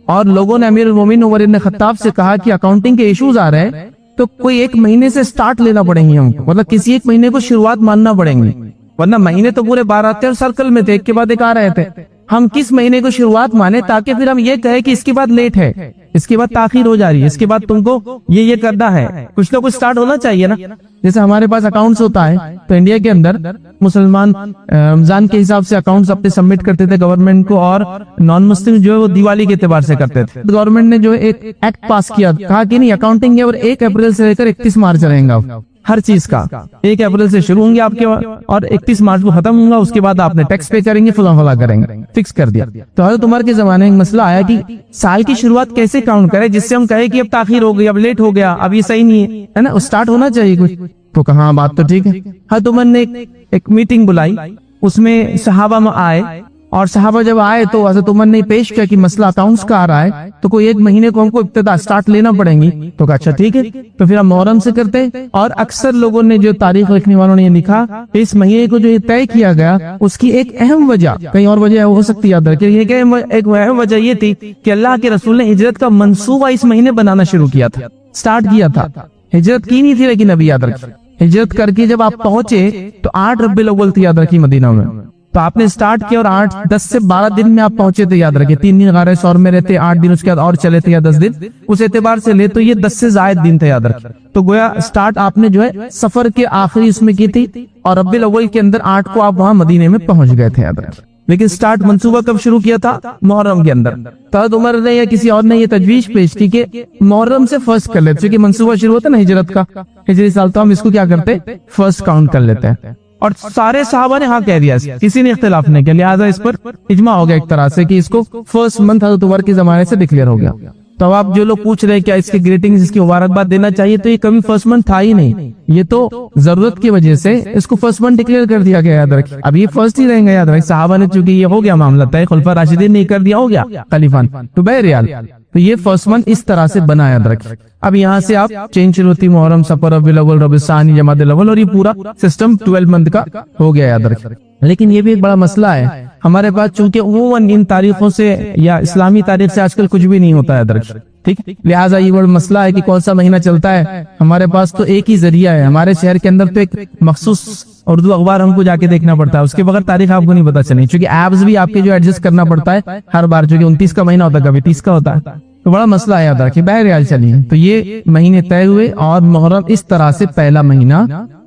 اور لوگوں نے امیر المومنین عمر بن خطاب سے کہا کہ اکاؤنٹنگ کے ایشوز آ رہے ہیں تو کوئی ایک مہینے سے سٹارٹ لینا پڑیں گے ہم کو، مطلب کسی ایک مہینے کو شروعات ماننا پڑیں گے، ورنہ مہینے تو پورے 12 تھے اور سرکل میں تھے، ایک کے بعد ایک آ رہے تھے. ہم کس مہینے کو شروعات مانے تاکہ پھر ہم یہ کہیں کہ اس کے بعد لیٹ ہے، اس کے بعد تاخیر ہو جا رہی ہے، اس کے بعد تم کو یہ کرنا ہے، کچھ نہ کچھ سٹارٹ ہونا چاہیے نا. جیسے ہمارے پاس اکاؤنٹس ہوتا ہے تو انڈیا کے اندر مسلمان رمضان کے حساب سے اکاؤنٹس اپنے سبمٹ کرتے تھے گورنمنٹ کو، اور نان مسلم جو ہے وہ دیوالی کے اعتبار سے کرتے تھے. گورنمنٹ نے جو ایک ایکٹ پاس کیا، کہا کہ نہیں اکاؤنٹنگ ہے اور 1 اپریل سے لے کر 31 مارچ رہیں گا. ہر چیز کا 1 اپریل سے شروع ہوں گے آپ کے اور 31 مارچ کو ختم ہوں گا، اس کے بعد آپ نے ٹیکس پے کریں گے، فلاں فلاں کریں گے، فکس کر دیا۔ تو حضرت عمر کے زمانے میں مسئلہ آیا کہ سال کی شروعات کیسے کاؤنٹ کرے جس سے ہم کہیں کہ اب تاخیر ہو گئی، اب لیٹ ہو گیا، اب یہ صحیح نہیں ہے نا، اسٹارٹ ہونا چاہیے کچھ۔ تو کہاں بات تو ٹھیک ہے۔ حضرت عمر نے ایک میٹنگ بلائی، اس میں صحابہ میں آئے، اور صحابہ جب آئے تو حضرت عمر نے پیش کیا کہ مسئلہ اکاؤنٹس کا آ رہا ہے، تو کوئی 1 مہینے کو ہم کو ابتدا سٹارٹ لینا پڑیں گی۔ تو کہا اچھا ٹھیک ہے، تو پھر ہم محرم سے کرتے ہیں۔ اور اکثر لوگوں نے، جو تاریخ لکھنے والوں نے یہ لکھا، اس مہینے کو جو یہ طے کیا گیا اس کی ایک اہم وجہ، کہیں اور وجہ ہو سکتی ہے یاد رکھیے، یہ کہ ایک اہم وجہ یہ تھی کہ اللہ کے رسول نے ہجرت کا منصوبہ اس مہینے بنانا شروع کیا تھا، سٹارٹ کیا تھا۔ ہجرت کی نہیں تھی لیکن ابھی یاد رکھیے، ہجرت کر کے جب آپ پہنچے تو 8 ربیع الاول تھی یاد رکھیے مدینہ میں، تو آپ نے سٹارٹ کیا اور 10 سے 12 دن میں آپ پہنچے تھے یاد رکھیں، 3 دن غار ثور میں رہتے، 8 دن اس کے بعد اور چلے تھے یا 10 دن، اس اعتبار سے لے تو یہ 10 سے زائد دن تھے یاد رکھیں۔ تو گویا سٹارٹ آپ نے جو ہے سفر کے آخری اس میں کی تھی، اور ربیع الاول کے اندر 8 کو آپ وہاں مدینے میں پہنچ گئے تھے یاد رکھیں۔ لیکن سٹارٹ منصوبہ کب شروع کیا تھا؟ محرم کے اندر۔ تو حضرت عمر نے یا کسی اور نے یہ تجویز پیش کی کہ محرم سے فرسٹ کر لیتے، کیونکہ منصوبہ شروع ہوتا نا ہجرت کا، ہجری سال، تو ہم اس کو کیا کرتے، فرسٹ کاؤنٹ کر لیتے ہیں۔ اور سارے صحابہ نے ہاں کہہ دیا، کسی نے اختلاف نہیں کیا، لہٰذا اس پر اجماع ہو گیا ایک طرح سے کہ اس کو فرسٹ منتھ حضرت عمر کے زمانے سے ڈکلیئر ہو گیا۔ تو اب جو لوگ پوچھ رہے ہیں کیا اس کی گریٹنگز، اس کی مبارکباد دینا چاہیے، تو یہ کبھی فرسٹ منتھ تھا ہی نہیں، یہ تو ضرورت کی وجہ سے اس کو فرسٹ منتھ ڈکلیئر کر دیا گیا، یاد رکھیں۔ اب یہ فرسٹ ہی رہیں گا یاد رکھیں، صحابہ نے چونکہ یہ ہو گیا معاملہ طے، خلفاء راشدین نے کر دیا، ہو گیا خلیفان، تو بہرحال تو یہ فرسٹ منتھ اس طرح سے بنا یاد رکھیں۔ اب یہاں سے آپ چینج شروع ہوتی، محرم، صفر، ربیع الاول، ربیع الثانی، جمادی الاول، اور یہ پورا سسٹم 12 منتھ کا ہو گیا یاد رکھیں۔ لیکن یہ بھی ایک بڑا مسئلہ ہے ہمارے پاس، چونکہ عموماً ان تاریخوں سے یا اسلامی تاریخ سے آج کل کچھ بھی نہیں ہوتا یاد رکھیں، ٹھیک، لہٰذا یہ بڑا مسئلہ ہے کہ کون سا مہینہ چلتا ہے۔ ہمارے پاس تو ایک ہی ذریعہ ہے، ہمارے شہر کے اندر تو ایک مخصوص اردو اخبار ہم کو جا کے دیکھنا پڑتا ہے، اس کے بغیر تاریخ آپ کو نہیں پتا چلے، چونکہ ایپس بھی آپ کے جو ایڈجسٹ کرنا پڑتا ہے ہر بار، چونکہ 29 کا مہینہ ہوتا ہے، کبھی 30 کا ہوتا ہے، تو بڑا مسئلہ ہے یاد رکھیں۔ بہرحال چلیے، تو یہ مہینے طے ہوئے اور محرم اس طرح سے پہلا مہینہ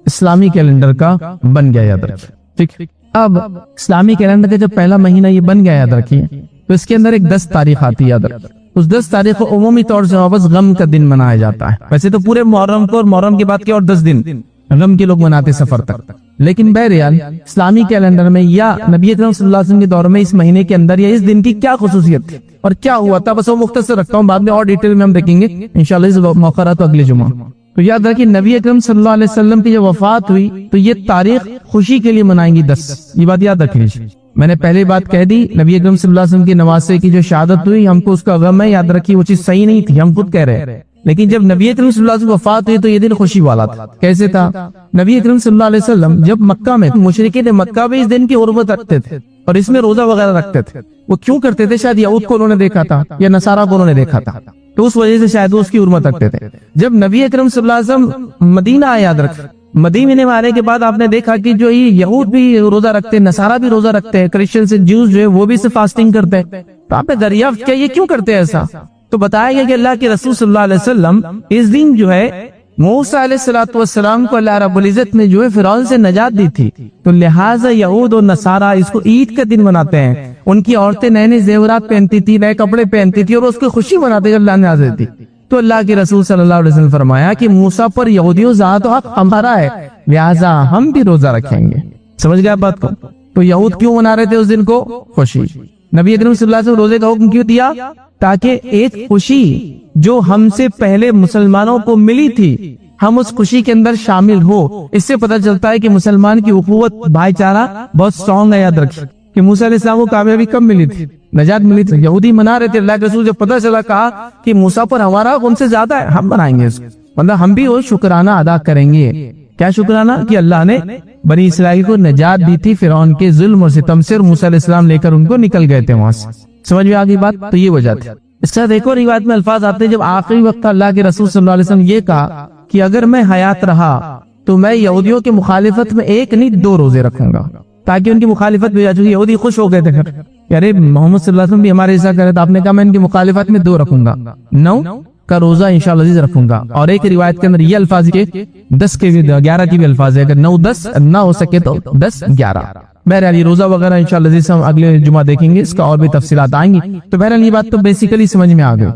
اسلامی کیلنڈر کا بن گیا یاد رکھیں، ٹھیک۔ اب اسلامی کیلنڈر کا جب پہلا مہینہ یہ بن گیا یاد رکھیے، تو اس کے اندر ایک 10 تاریخ آتی ہے یاد رکھیں۔ اس 10 تاریخ کو عمومی طور سے واپس غم کا دن منایا جاتا ہے، ویسے تو پورے محرم کو اور محرم کے بعد کے اور 10 دن غم کے لوگ مناتے سفر تک، لیکن بہرحال اسلامی کیلنڈر میں یا نبی اکرم صلی اللہ علیہ وسلم کے دور میں اس مہینے کے اندر یا اس دن کی کیا خصوصیت تھی اور کیا ہوا تھا، بس وہ مختصر رکھتا ہوں، بعد میں اور ڈیٹیل میں ہم دیکھیں گے انشاءاللہ اس موقع رہا تو اگلے جمعہ۔ تو یاد رکھیں نبی اکرم صلی اللہ علیہ وسلم کی جب وفات ہوئی تو یہ تاریخ خوشی کے لیے منائیں گی 10، یہ بات یاد رکھ لیجیے۔ میں نے پہلے بات کہہ دی، نبی اکرم صلی اللہ علیہ وسلم کی نواسے کی جو شہادت ہوئی، ہم کو اس کا غم ہے، یاد رکھیے وہ چیز صحیح نہیں تھی، ہم خود کہہ رہے ہیں، لیکن جب نبی اکرم صلی اللہ علیہ وسلم وفات ہوئی تو یہ دن خوشی والا تھا۔ کیسے تھا؟ نبی اکرم صلی اللہ علیہ وسلم جب مکہ میں، مشرکین مکہ بھی اس دن کی حرمت رکھتے تھے اور اس میں روزہ وغیرہ رکھتے تھے۔ وہ کیوں کرتے تھے؟ شاید یہود کو انہوں نے دیکھا تھا یا نصارہ کو انہوں نے دیکھا تھا، تو اس وجہ سے شاید وہ اس کی حرمت رکھتے تھے۔ جب نبی اکرم صلی اللہ علیہ وسلم مدینہ آئے، یاد رکھ، مدینے میں آنے کے بعد آپ نے دیکھا کہ جو یہ یہود بھی روزہ رکھتے ہیں، نصارہ بھی روزہ رکھتے ہیں، کرسچن سے جوز جو ہے وہ بھی سے فاسٹنگ کرتے ہیں، تو آپ نے دریافت کیا یہ کیوں کرتے ہیں ایسا؟ تو بتایا گیا کہ اللہ کے رسول صلی اللہ علیہ وسلم اس دن جو ہے موسیٰ علیہ السلام کو اللہ رب العزت نے جو ہے فرعون سے نجات دی تھی، تو لہٰذا یہود اور نصارہ اس کو عید کا دن مناتے ہیں۔ ان کی عورتیں نئے نئے زیورات پہنتی تھی، نئے کپڑے پہنتی تھی اور اس کو خوشی مناتے اللہ نے نازل دی۔ تو اللہ کے رسول صلی اللہ علیہ وسلم فرمایا کہ موسیٰ پر یہودیوں ذات و حق ہمارا ہے، لہٰذا ہم بھی روزہ رکھیں گے۔ سمجھ گئے بات کو؟ تو یہود کیوں منا رہے تھے اس دن کو؟ خوشی۔ نبی اکرم صلی اللہ علیہ وسلم روزے کا حکم کیوں دیا؟ تاکہ ایک خوشی جو ہم سے پہلے مسلمانوں کو ملی تھی ہم اس خوشی کے اندر شامل ہو۔ اس سے پتہ چلتا ہے کہ مسلمان کی اخوت، بھائی چارہ بہت سٹرونگ ہے۔ یاد رکھیں کہ موسیٰ علیہ السلام کو کامیابی کب ملی تھی؟ نجات ملی تھی۔ یہودی منا رہے تھے، اللہ کے رسول جب پتہ چلا کہا کہ موسیٰ پر ہمارا ان سے زیادہ ہے، ہم منائیں گے اس کو، مطلب ہم بھی وہ شکرانہ ادا کریں گے۔ کیا شکرانہ؟ کہ اللہ نے بنی اسرائیل کو نجات دی تھی فرعون کے ظلم اور ستم سے، اور موسیٰ علیہ السلام لے کر ان کو نکل گئے تھے وہاں سے۔ سمجھ میں آگئی بات؟ تو یہ وجہ تھی۔ اس کا ایک اور روایت میں الفاظ آتے ہیں، جب آخری وقت اللہ کے رسول صلی اللہ علیہ وسلم یہ کہا کہ اگر میں حیات رہا تو میں یہودیوں کی مخالفت میں 1 نہیں 2 روزے رکھوں گا، تاکہ ان کی مخالفت بھی ہو جائے۔ یہودی خوش ہو گئے تھے کہ ارے محمد صلی اللہ علیہ وسلم بھی ہمارے ایسا کرے، تو آپ نے کہا میں ان کی مخالفت میں 2 رکھوں گا، 9 کا روزہ انشاءاللہ عزیز رکھوں گا۔ اور ایک روایت کے اندر یہ الفاظ کے 10 کے بھی 11 کی بھی الفاظ ہے، اگر 9 10 نہ ہو سکے تو 10 11۔ بہرحال یہ روزہ وغیرہ انشاءاللہ عزیز ہم اگلے جمعہ دیکھیں گے، اس کا اور بھی تفصیلات آئیں گی۔ تو بہرحال یہ بات تو بیسیکلی سمجھ میں آ گئی۔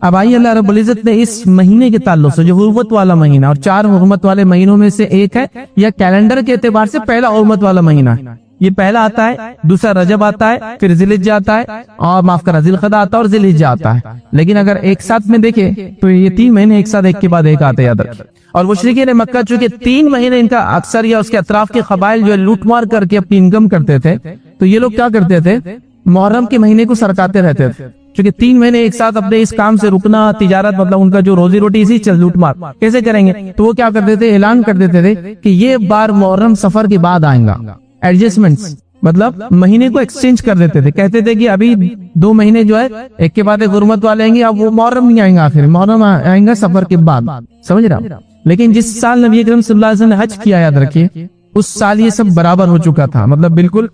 اب آئیے اللہ رب العزت نے اس مہینے کے تعلق سے جو حرمت والا مہینہ اور 4 حرمت والے مہینوں میں سے ایک ہے یا کیلنڈر کے اعتبار سے پہلا حرمت والا مہینہ ہے، یہ پہلا آتا ہے، دوسرا رجب آتا ہے، پھر ذی الحجہ آتا ہے، اور معاف کرا ذی القعدہ آتا ہے اور ذی الحجہ آتا ہے. لیکن اگر ایک ساتھ میں دیکھیں تو یہ 3 مہینے ایک ساتھ ایک کے بعد ایک آتے، یاد رکھیں. اور مشرکین مکہ چونکہ 3 مہینے ان کا اکثر یا اس کے اطراف کے قبائل جو لوٹ مار کر کے اپنی انکم کرتے تھے، تو یہ لوگ کیا کرتے تھے، محرم کے مہینے کو سرکاتے رہتے تھے. چونکہ 3 مہینے ایک ساتھ اپنے اس کام سے رکنا، تجارت مطلب ان کا جو روزی روٹی اسی چل لوٹ مار کیسے کریں گے، تو وہ کیا کرتے تھے، اعلان کر دیتے تھے کہ یہ بار محرم سفر کے بعد آئیں گا. ایڈجسٹمنٹس مطلب مہینے کو ایکسچینج کر دیتے تھے، کہتے تھے کہ ابھی 2 مہینے جو ہے ایک کے بعد ایک حرمت والے آئیں گے، اب وہ محرم نہیں آئیں گا، آخر محرم آئیں گا سفر کے بعد. سمجھ رہا؟ لیکن جس سال نبی اکرم صلی اللہ علیہ وسلم نے حج کیا، یاد رکھیے اس سال یہ سب برابر ہو چکا تھا، مطلب بالکل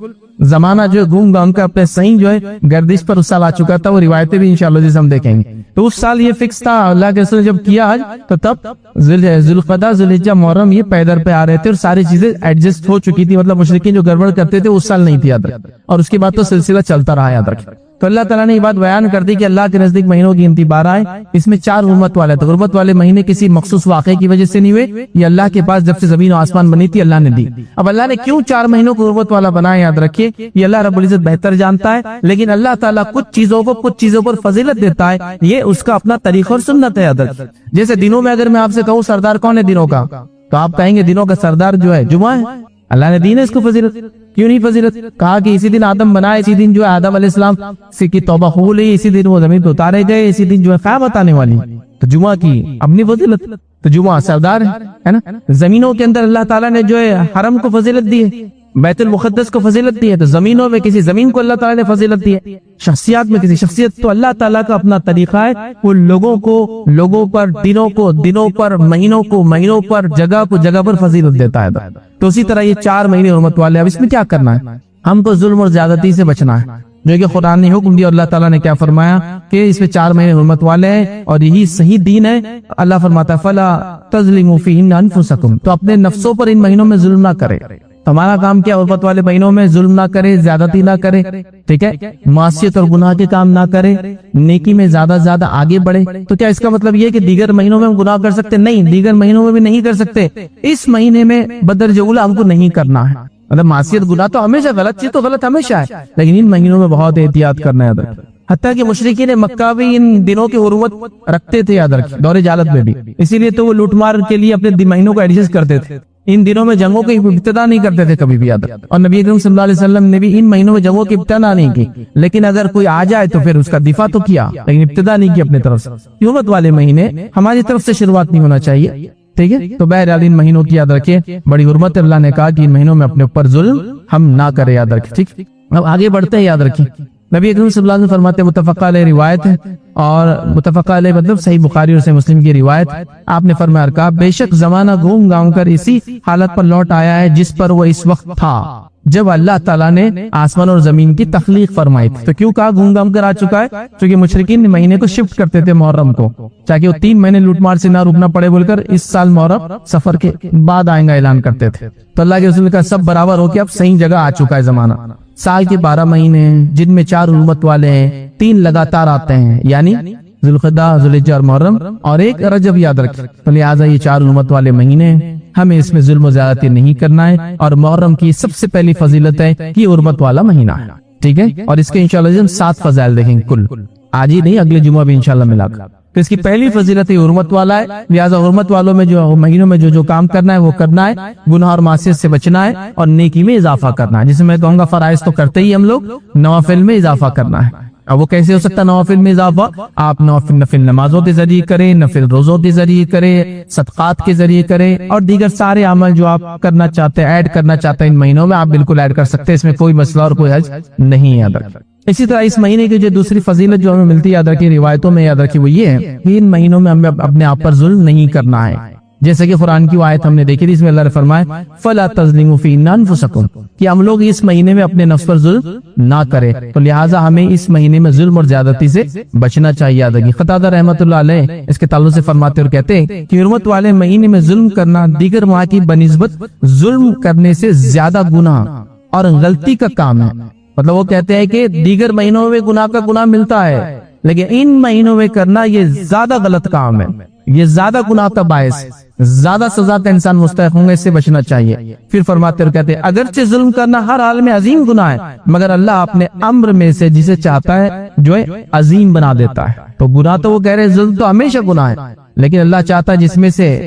زمانہ جو گھوم گام کا اپنے صحیح جو ہے گردش پر اس سال آ چکا تھا. وہ روایتیں بھی انشاءاللہ جیسے ہم دیکھیں گے. تو اس سال یہ فکس تھا، اللہ کے رسول جب کیا حج تو تب ذی القعدہ، ذی الحجہ، محرم یہ پیدر پہ آ رہے تھے اور ساری چیزیں ایڈجسٹ ہو چکی تھی. مطلب مشرکین جو گڑبڑ کرتے تھے اس سال نہیں تھی، یاد رکھ. اور اس کے بعد تو سلسلہ چلتا رہا، یاد رکھ. تو اللہ تعالیٰ نے یہ بات بیان کر دی کہ اللہ کے نزدیک مہینوں کی گنتی 12 ہے، اس میں 4 حرمت والے تھے. حرمت والے مہینے کسی مخصوص واقعے کی وجہ سے نہیں ہوئے، یہ اللہ کے پاس جب سے زمین و آسمان بنی تھی اللہ نے دی. اب اللہ نے کیوں 4 مہینوں کو حرمت والا بنایا، یاد رکھیے یہ اللہ رب العزت بہتر جانتا ہے. لیکن اللہ تعالیٰ کچھ چیزوں پر فضیلت دیتا ہے، یہ اس کا اپنا طریقہ اور سنت ہے، یاد رکھ. جیسے دنوں میں اگر میں آپ سے کہوں سردار کون ہے دنوں کا، تو آپ کہیں گے دنوں کا سردار جو ہے جمعہ ہے. اللہ نے دی ہے اس کو فضیلت. کیوں نہیں فضیلت؟ کہا کہ اسی دن آدم بنا، اسی دن جو ہے آدم علیہ السلام سے کی توبہ قبول ہوئی، اسی دن وہ زمین پہ اتارے گئے، اسی دن جو ہے قیامت آنے والی. تو جمعہ کی اپنی فضیلت، تو جمعہ سردار ہے نا. زمینوں کے اندر اللہ تعالیٰ نے جو ہے حرم کو فضیلت دی ہے، بیت المقدس کو فضیلت دی ہے. تو زمینوں میں کسی زمین کو اللہ تعالیٰ نے فضیلت دی ہے، شخصیات میں کسی شخصیت. تو اللہ تعالیٰ کا اپنا طریقہ ہے، وہ لوگوں پر دنوں پر مہینوں پر جگہ پر فضیلت دیتا ہے. تو اسی طرح یہ 4 مہینے حرمت والے. اب اس میں کیا کرنا ہے، ہم کو ظلم اور زیادتی سے بچنا ہے، جو کہ قرآن نے حکم دیا. اللہ تعالیٰ نے کیا فرمایا کہ اس میں 4 مہینے حرمت والے ہیں اور یہی صحیح دین ہے. اللہ فرماتا ہے فَلَا تَظْلِمُوا فِيهِنَّ أَنفُسَكُمْ، تو اپنے نفسوں پر ان مہینوں میں ظلم نہ کرے. ہمارا کام کیا، حرمت والے مہینوں میں ظلم نہ کرے، زیادتی نہ کرے، ٹھیک ہے، معصیت اور گناہ کے کام نہ کرے، نیکی میں زیادہ آگے بڑھے. تو کیا اس کا مطلب یہ کہ دیگر مہینوں میں ہم گناہ کر سکتے؟ نہیں، دیگر مہینوں میں بھی نہیں کر سکتے. اس مہینے میں بدرجہ اولی ہم کو نہیں کرنا ہے. مطلب معصیت گناہ تو ہمیشہ غلط چیز تو غلط ہمیشہ ہے، لیکن ان مہینوں میں بہت احتیاط کرنا ہے. حتیٰ کہ مشرکین مکہ بھی ان دنوں کی حرمت رکھتے تھے، یاد رکھ، دور جہالت میں بھی. اسی لیے تو وہ لوٹ مار کے لیے اپنے مہینوں کو ایڈجسٹ کرتے تھے. ان دنوں میں جنگوں کی ابتدا نہیں کرتے تھے کبھی بھی، یاد رکھ. اور نبی اکرم صلی اللہ علیہ وسلم نے بھی ان مہینوں میں جنگوں کی ابتدا نہیں کی. لیکن اگر کوئی آ جائے تو پھر اس کا دفاع تو کیا، لیکن ابتدا نہیں کی اپنے طرف سے. حرمت والے مہینے ہماری طرف سے شروعات نہیں ہونا چاہیے، ٹھیک ہے. تو بہرحال ان مہینوں کی یاد رکھیں، بڑی حرمت ہے. اللہ نے کہا کہ ان مہینوں میں اپنے اوپر ظلم ہم نہ کرے، یاد رکھیں. ٹھیک، اب آگے بڑھتے ہیں. یاد رکھیں نبی اکرم صلی اللہ علیہ وسلم فرماتے ہیں، متفق علیہ روایت ہے، اور متفق علیہ مطلب صحیح بخاری اور صحیح مسلم کی روایت. آپ نے فرمایا کہا بے شک زمانہ گھوم گاؤں کر اسی حالت پر لوٹ آیا ہے جس پر وہ اس وقت تھا جب اللہ تعالیٰ نے آسمان اور زمین کی تخلیق فرمائی تھی. تو کیوں کہا گھوم گام کر آ چکا ہے؟ کیونکہ مشرکین مہینے کو شفٹ کرتے تھے محرم کو، تاکہ وہ 3 مہینے لوٹ مار سے نہ رکنا پڑے بول کر اس سال محرم سفر کے بعد آئیں گا اعلان کرتے تھے. تو اللہ کے رسول کا سب برابر ہو کے اب صحیح جگہ آ چکا ہے زمانہ. سال کے 12 مہینے جن میں 4 حرمت والے ہیں، 3 لگاتار آتے ہیں، یعنی ذی القعدہ، ذی الحجہ اور محرم، اور ایک رجب، یاد رکھ. تو لہٰذا یہ 4 حرمت والے مہینے، ہمیں اس میں ظلم و زیادتی نہیں کرنا ہے. اور محرم کی سب سے پہلی فضیلت ہے کہ یہ حرمت والا مہینہ ہے، ٹھیک ہے. اور اس کے انشاءاللہ ہم 7 فضائل دیکھیں گے کل، آج ہی نہیں اگلے جمعہ بھی انشاءاللہ ملا کر. تو اس کی پہلی فضیلت یہ حرمت والا ہے. لہٰذا حرمت والوں میں جو مہینوں میں جو کام کرنا ہے وہ کرنا ہے، گناہ اور معصیت سے بچنا ہے اور نیکی میں اضافہ کرنا ہے. جسے میں کہوں گا فرائض تو کرتے ہی ہم لوگ، نوافل میں اضافہ کرنا ہے. اب وہ کیسے ہو سکتا نوافل میں اضافہ؟ آپ نفل نمازوں کے ذریعے کریں، نفل روزوں کے ذریعے کریں، صدقات کے ذریعے کریں، اور دیگر سارے عمل جو آپ کرنا چاہتے ہیں، ایڈ کرنا چاہتے ہیں ان مہینوں میں، آپ بالکل ایڈ کر سکتے ہیں. اس میں کوئی مسئلہ اور کوئی حرج نہیں ہے، یاد رکھیں. اسی طرح اس مہینے کی جو دوسری فضیلت جو ہمیں ملتی ہے، یاد رکھیں، روایتوں میں یاد رکھیں، وہ یہ ہے کہ ان مہینوں میں ہمیں اپنے آپ پر ظلم نہیں کرنا ہے. جیسے کہ قرآن کی آیت ہم نے دیکھی تھی، اس میں اللہ نے فرمایا فَلَا تَظْلِمُوا فِيهِنَّ أَنفُسَكُمْ، کہ ہم لوگ اس مہینے میں اپنے نفس پر ظلم نہ کریں. تو لہٰذا ہمیں اس مہینے میں ظلم اور زیادتی سے بچنا چاہیے. یاد رکھیں، قتادہ رحمۃ اللہ علیہ اس کے تعلق سے فرماتے اور کہتے ہیں کہ حرمت والے مہینے میں ظلم کرنا دیگر ماہ کی بنسبت ظلم کرنے سے زیادہ گناہ اور غلطی کا کام ہے. مطلب وہ کہتے ہیں کہ دیگر مہینوں میں گناہ کا گناہ ملتا ہے، لیکن ان مہینوں میں کرنا یہ زیادہ غلط کام ہے، یہ زیادہ گناہ کا باعث، زیادہ سزا کا انسان مستحق ہوں گے، اس سے بچنا چاہیے۔ پھر فرماتے اور کہتے ہیں اگرچہ ظلم کرنا ہر حال میں عظیم گناہ ہے، مگر اللہ اپنے امر میں سے جسے چاہتا ہے جو ہے عظیم بنا دیتا ہے۔ تو گناہ تو وہ کہہ رہے ہیں ظلم تو ہمیشہ گناہ ہے، لیکن اللہ چاہتا ہے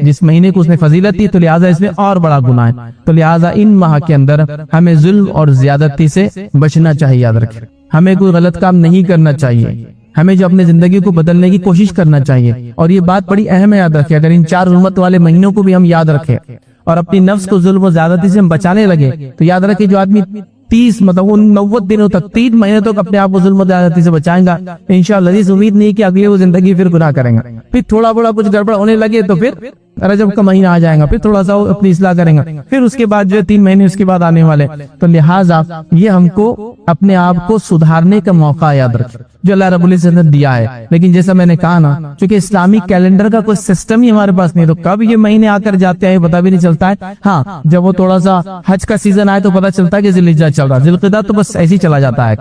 جس مہینے کو اس نے فضیلت دی تو لہٰذا اس میں اور بڑا گناہ ہے، تو لہٰذا ان ماہ کے اندر ہمیں ظلم اور زیادتی سے بچنا چاہیے۔ یاد رکھیں ہمیں کوئی غلط کام نہیں کرنا چاہیے، ہمیں جو اپنے زندگی کو بدلنے کی کوشش کرنا چاہیے، اور یہ بات بڑی اہم ہے، یاد رکھیں اگر ان 4 حرمت والے مہینوں کو بھی ہم یاد رکھیں اور اپنی نفس کو ظلم و زیادتی سے ہم بچانے لگے، تو یاد رکھیں جو آدمی 30 90 دنوں تک 3 مہینے تک اپنے آپ کو ظلم و زیادتی سے بچائیں گا، انشاءاللہ اس امید نہیں کہ اگلی وہ زندگی پھر گناہ کریں گا، پھر تھوڑا بڑا کچھ گڑبڑ ہونے لگے تو پھر رجب کا مہینہ آ جائے گا، پھر تھوڑا سا اپنی اصلاح کریں گا، پھر اس کے بعد جو ہے 3 مہینے اس کے بعد آنے والے، تو لہٰذا یہ ہم کو اپنے آپ کو سدھارنے کا موقع یاد رکھیں جو اللہ رب العزت نے دیا ہے۔ لیکن جیسا میں نے کہا نا، چونکہ اسلامی کیلنڈر کا کوئی سسٹم ہی ہمارے پاس نہیں، تو کب یہ مہینے آ کر جاتے ہیں پتہ بھی نہیں چلتا ہے۔ ہاں جب وہ تھوڑا سا حج کا سیزن آئے تو پتہ چلتا ہے کہ ذی الحجہ چل رہا ہے، ذی القعدہ تو بس ایسے ہی چلا جاتا ہے،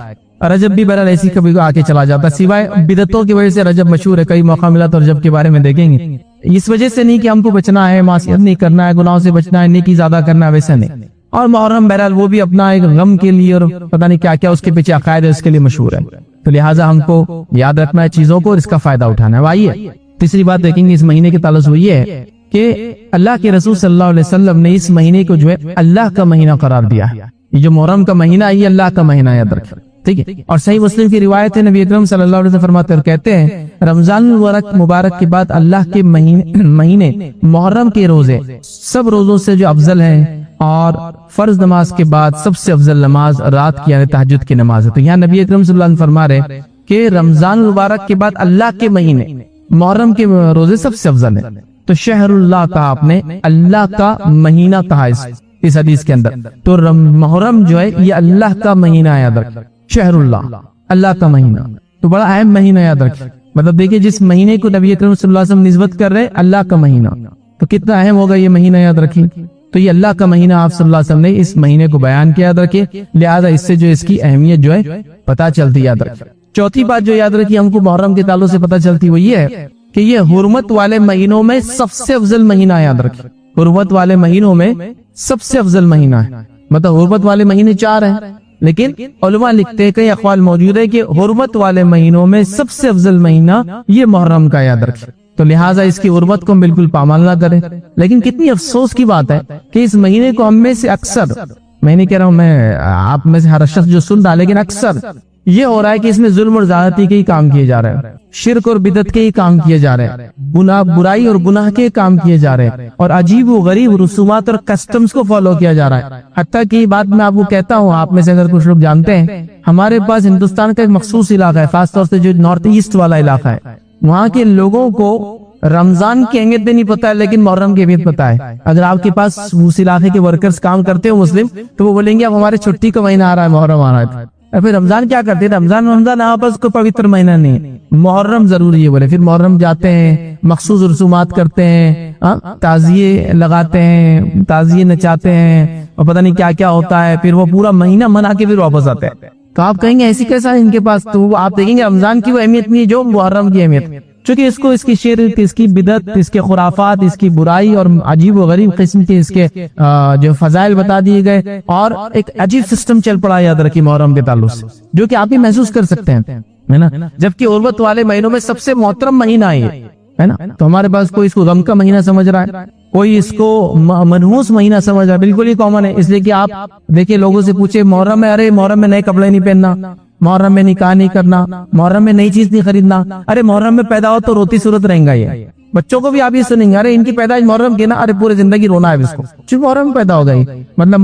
رجب بھی بہرحال ایسی کبھی آ کے چلا جاتا ہے، سوائے بدعتوں کی وجہ سے رجب مشہور ہے، کئی موقع ملا تو رجب کے بارے میں دیکھیں گے۔ اس وجہ سے نہیں کہ ہم کو بچنا ہے، معصیت نہیں کرنا ہے، گناہوں سے بچنا ہے، نیکی زیادہ کرنا ہے، ویسا نہیں۔ اور محرم بہرحال وہ بھی اپنا ایک غم کے لیے اور پتہ نہیں کیا کیا اس کے پیچھے عقائد ہے، اس کے لیے مشہور ہے، تو لہٰذا ہم کو یاد رکھنا ہے چیزوں کو اور اس کا فائدہ اٹھانا ہے۔ آئیے تیسری بات دیکھیں گے اس مہینے کے تعلق سے، یہ ہے کہ اللہ کے رسول صلی اللہ علیہ وسلم نے اس مہینے کو جو ہے اللہ کا مہینہ قرار دیا ہے۔ یہ جو محرم کا مہینہ ہے یہ اللہ کا مہینہ، یاد رکھیں، ٹھیک ہے۔ اور صحیح مسلم کی روایت ہے، نبی اکرم صلی اللہ علیہ وسلم فرماتے اور کہتے ہیں رمضان مبارک کے بعد اللہ کے مہینے محرم کے روزے سب روزوں سے جو افضل ہیں، اور فرض نماز کے بعد سب سے افضل نماز رات کی یعنی تہجد کی نماز ہے۔ تو یہاں نبی اکرم صلی اللہ علیہ وسلم فرما رہے کہ رمضان مبارک کے بعد اللہ کے مہینے محرم کے روزے سب سے افضل ہیں، تو شہر اللہ کہا آپ نے، اللہ کا مہینہ کہا اس حدیث کے اندر، تو محرم جو ہے یہ اللہ کا مہینہ ہے، یاد رکھ، شہر اللہ کا مہینہ، تو بڑا اہم مہینہ یاد رکھ۔ مطلب دیکھیں جس مہینے کو نبی اکرم صلی اللہ علیہ وسلم نسبت کر رہے اللہ کا مہینہ، تو کتنا اہم ہوگا یہ مہینہ، یاد رکھیں۔ تو یہ اللہ کا مہینہ آپ صلی اللہ علیہ وسلم نے اس مہینے کو بیان کیا، یاد رکھیں، لہذا اس سے جو اس کی اہمیت جو ہے پتہ چلتی، یاد رکھیں۔ چوتھی بات جو یاد رکھی ہم کو محرم کے تعلق سے پتہ چلتی وہ یہ ہے کہ یہ حرمت والے مہینوں میں سب سے افضل مہینہ ہے، یاد رکھیں، حرمت والے مہینوں میں سب سے افضل مہینہ ہے۔ مطلب حرمت والے مہینے 4 ہیں، لیکن علماء لکھتے ہیں، کئی اقوال موجود ہے کہ حرمت والے مہینوں میں سب سے افضل مہینہ یہ محرم کا، یاد رکھیں، تو لہٰذا اس کی حرمت کو ہم بالکل پامال نہ کریں۔ لیکن کتنی افسوس کی بات ہے کہ اس مہینے کو ہم میں سے اکثر، میں نہیں کہہ رہا ہوں میں آپ میں سے ہر شخص جو سن رہا، لیکن اکثر یہ ہو رہا ہے کہ اس میں ظلم اور زیادتی کے ہی کام کیے جا رہے ہیں، شرک اور بدعت کے ہی کام کیے جا رہے ہیں، گناہ برائی اور گناہ کے کام کیے جا رہے ہیں، اور عجیب و غریب رسومات اور کسٹمز کو فالو کیا جا رہا ہے۔ حتیٰ کہ یہ بات میں آپ کو کہتا ہوں، آپ میں سے اگر کچھ لوگ جانتے ہیں، ہمارے پاس ہندوستان کا ایک مخصوص علاقہ ہے، خاص طور سے جو نارتھ ایسٹ والا علاقہ ہے، وہاں کے لوگوں کو رمضان کی اہمیت بھی نہیں پتا ہے لیکن محرم کی اہمیت پتا ہے۔ اگر آپ کے پاس اس علاقے کے ورکرز کام کرتے ہو مسلم، تو وہ بولیں گے اب ہمارے چھٹی کا مہینہ آ رہا ہے، محرم آ رہا ہے، اور پھر رمضان کیا کرتے ہیں؟ رمضان آپس کو پوتر مہینہ نہیں، محرم ضروری ہے بولے، پھر محرم جاتے ہیں، مخصوص رسومات کرتے ہیں، تعزیے لگاتے ہیں، تعزیے نچاتے ہیں، اور پتہ نہیں کیا کیا ہوتا ہے، پھر وہ پورا مہینہ منا کے پھر واپس آتے ہیں۔ تو آپ کہیں گے ایسی کیسا ان کے پاس؟ تو آپ دیکھیں گے رمضان کی وہ اہمیت نہیں جو محرم کی اہمیت، چونکہ اس کو اس کی شرک، اس کی بدعت، اس کے خرافات، اس کی برائی اور عجیب و غریب قسم کے اس کے جو فضائل بتا دیے گئے، اور ایک عجیب سسٹم چل پڑا، یاد رکھیے محرم کے تعلق سے، جو کہ آپ بھی محسوس کر سکتے ہیں، ہے نا، جبکہ حرمت والے مہینوں میں سب سے محترم مہینہ ہے نا، تو ہمارے پاس کوئی اس کو غم کا مہینہ سمجھ رہا ہے، کوئی اس کو منحوس مہینہ سمجھ رہا ہے، بالکل ہی کامن ہے۔ اس لیے کہ آپ دیکھیں لوگوں سے پوچھے محرم میں، ارے محرم میں نئے کپڑے نہیں پہننا، محرم میں نکاح نہیں کرنا، محرم میں نئی چیز نہیں خریدنا، ارے محرم میں پیدا ہو تو روتی صورت رہیں گا۔ یہ بچوں کو بھی آپ یہ سنیں گے، ارے ان کی پیدائش محرم کی نا، ارے پورے زندگی رونا ہے اس کو، چونکہ محرم میں پیدا ہو گئی۔ مطلب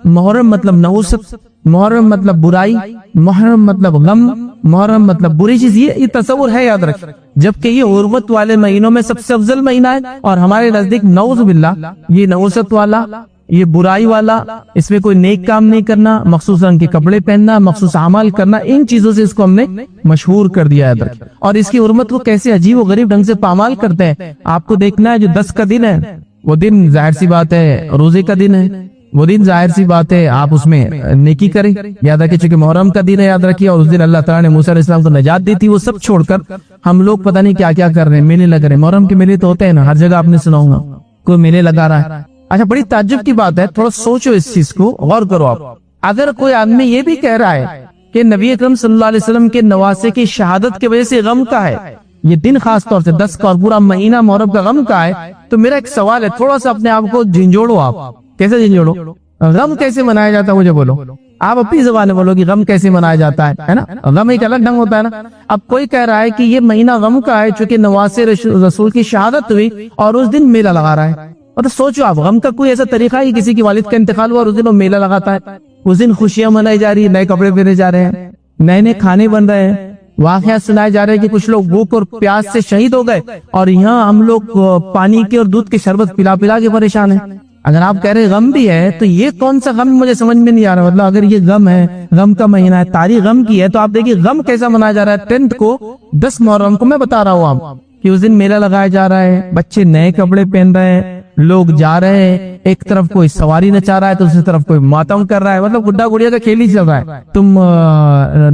محرم مطلب نحوست، محرم مطلب برائی، محرم مطلب غم، محرم مطلب بری چیز، یہ تصور ہے، یاد رکھ۔ جبکہ یہ حرمت والے مہینوں میں سب سے افضل مہینہ ہے، اور ہمارے نزدیک نعوذ باللہ یہ نحوست والا، یہ برائی والا، اس میں کوئی نیک کام نہیں کرنا، مخصوص رنگ کے کپڑے پہننا، مخصوص اعمال کرنا، ان چیزوں سے اس کو ہم نے مشہور کر دیا ہے۔ اور اس کی حرمت کو کیسے عجیب و غریب ڈھنگ سے پامال کرتے ہیں، آپ کو دیکھنا ہے۔ جو 10 کا دن ہے وہ دن ظاہر سی بات ہے روزے کا دن ہے، وہ دن ظاہر سی بات ہے آپ اس میں نیکی کریں. یاد رکھیں چونکہ محرم کا دن ہے, یاد رکھیے, اور اس دن اللہ تعالیٰ نے موسیٰ علیہ السلام کو نجات دی تھی. وہ سب چھوڑ کر ہم لوگ پتہ نہیں کیا کیا کر رہے ہیں, میلے لگ رہے ہیں. محرم کے میلے تو ہوتے ہیں نا, ہر جگہ آپ نے سنا ہوگا کوئی میلے لگا رہا ہے. اچھا, بڑی تعجب کی بات ہے, تھوڑا سوچو اس چیز کو, غور کرو آپ. اگر کوئی آدمی یہ بھی کہہ رہا ہے کہ نبی اکرم صلی اللہ علیہ وسلم کے نواسے کی شہادت کی وجہ سے غم کا ہے, یہ دن خاص طور سے 10 کا اور پورا مہینہ محرم کا غم کا ہے, تو میرا ایک سوال ہے, تھوڑا سا اپنے آپ کو جھنجھوڑو. آپ کیسے جھنجھوڑو؟ غم کیسے منایا جاتا ہے مجھے بولو. آپ اپنی زبان میں بولو کہ غم کیسے منایا جاتا ہے نا. غم ایک الگ ڈھنگ ہوتا ہے نا. اب کوئی کہہ رہا ہے کہ یہ مہینہ غم کا ہے چونکہ نواسے رسول کی شہادت ہوئی اور اس دن میلہ لگا رہا ہے. مطلب سوچو آپ, غم کا کوئی ایسا طریقہ ہے کہ کسی کی والد کا انتقال ہوا اور اس دن وہ میلہ لگاتا ہے, اس دن خوشیاں منائی جا رہی ہیں, نئے کپڑے پہنے جا رہے ہیں, نئے نئے کھانے بن رہے ہیں, واقعات سنائے جا رہے ہیں کہ کچھ لوگ بھوک اور پیاس سے شہید ہو گئے اور یہاں ہم لوگ پانی کے اور دودھ کے شربت پلا پلا کے پریشان ہیں. اگر آپ کہہ رہے غم بھی ہے تو یہ کون سا غم مجھے سمجھ میں نہیں آ رہا. مطلب اگر یہ غم ہے, غم کا مہینہ ہے, تاریخ غم کی ہے, تو آپ دیکھیے غم کیسا منایا جا رہا ہے. 10 کو 10 محرم کو میں بتا رہا ہوں آپ کہ اس دن میلہ لگایا جا رہا ہے, بچے نئے کپڑے پہن رہے ہیں, لوگ جا رہے ہیں, ایک طرف کوئی سواری نچا رہا ہے تو دوسری طرف کوئی ماتم کر رہا ہے. مطلب گڈا گڑیا کا کھیل ہی چل رہا ہے. تم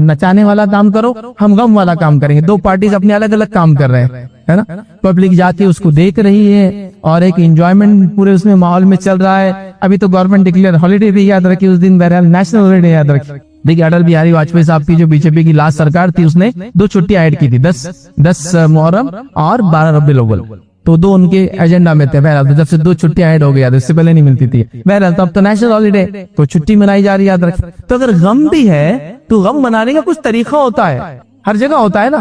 نچانے والا کام کرو, ہم غم والا کام کریں گے. دو پارٹیز اپنے الگ الگ کام کر رہے ہیں, ہے نا. پبلک جاتی ہے, اس کو دیکھ رہی ہے اور ایک انجوائمنٹ پورے اس میں ماحول میں چل رہا ہے. ابھی تو گورنمنٹ ڈکلیئر ہالیڈے بھی, یاد رکھیے اس دن بہرحال نیشنل ہالیڈے یاد رکھیے. دیکھیے اٹل بہاری واجپئی صاحب کی جو بی جے پی کی لاسٹ سرکار تھی, اس نے 2 چھٹیاں ایڈ کی تھی, 10 محرم اور 12 ربیع الاول. تو 2 ان کے ایجنڈا میں تھے. بہرحال جب سے 2 چھٹیاں ایڈ ہو گیا, اس سے پہلے نہیں ملتی تھی. بہرحال تو اب تو نیشنل ہالیڈے, تو چھٹی منائی جا رہی ہے, یاد رکھیں. تو اگر غم بھی ہے تو غم منانے کا کچھ طریقہ ہوتا ہے, ہر جگہ ہوتا ہے نا.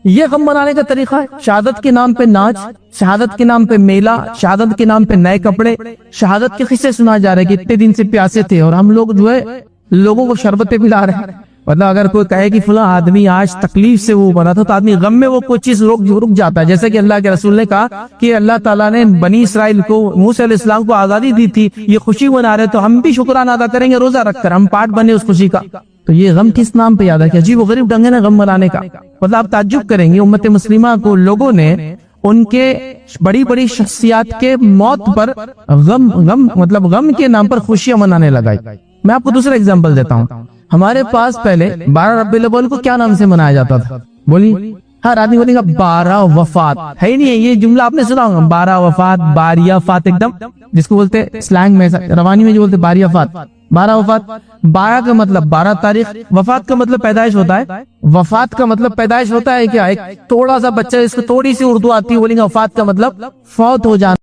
یہ غم منانے کا طریقہ ہے شہادت کے نام پہ ناچ, شہادت کے نام پہ میلہ, شہادت کے نام پہ نئے کپڑے, شہادت کے قصے سنا جا رہے کہ اتنے دن سے پیاسے تھے اور ہم لوگ جو ہے لوگوں کو شربتیں پلا رہے ہیں. مطلب اگر کوئی کہے کہ فلاں آدمی آج تکلیف سے وہ بنا تھا, تو آدمی غم میں وہ کوئی چیز رک جاتا ہے. جیسے کہ اللہ کے رسول نے کہا کہ اللہ تعالیٰ نے بنی اسرائیل کو, موسیٰ علیہ السلام کو آزادی دی تھی, یہ خوشی منا رہے, تو ہم بھی شکرانہ ادا کریں گے روزہ رکھ کر, ہم پارٹ بنے اس خوشی کا. تو یہ غم کس نام پہ یاد ہے کہ عجیب و غریب ڈھنگ ہے نا غم منانے کا. مطلب آپ تعجب کریں گے, امت مسلمہ کو لوگوں نے ان کے بڑی بڑی شخصیات کے موت پر غم کے نام پر خوشیاں منانے لگائی. میں آپ کو دوسرا اگزامپل دیتا ہوں. ہمارے پاس پہلے 12 ربیع الاول کو کیا نام سے منایا جاتا تھا؟ بولیے. ہر آدمی بولے گا 12 وفات. ہے ہی نہیں ہے یہ جملہ, آپ نے سنا ہوگا 12 وفات, باریہ فات, ایک دم جس کو بولتے سلینگ میں, روانی میں جو بولتے باریہ فات, 12 وفات. 12 کا مطلب 12 تاریخ, وفات کا مطلب پیدائش ہوتا ہے. وفات کا مطلب پیدائش ہوتا ہے کیا؟ ایک تھوڑا سا بچہ, اس کو تھوڑی سی اردو آتی ہے, بولیں گے وفات کا مطلب فوت ہو جانا.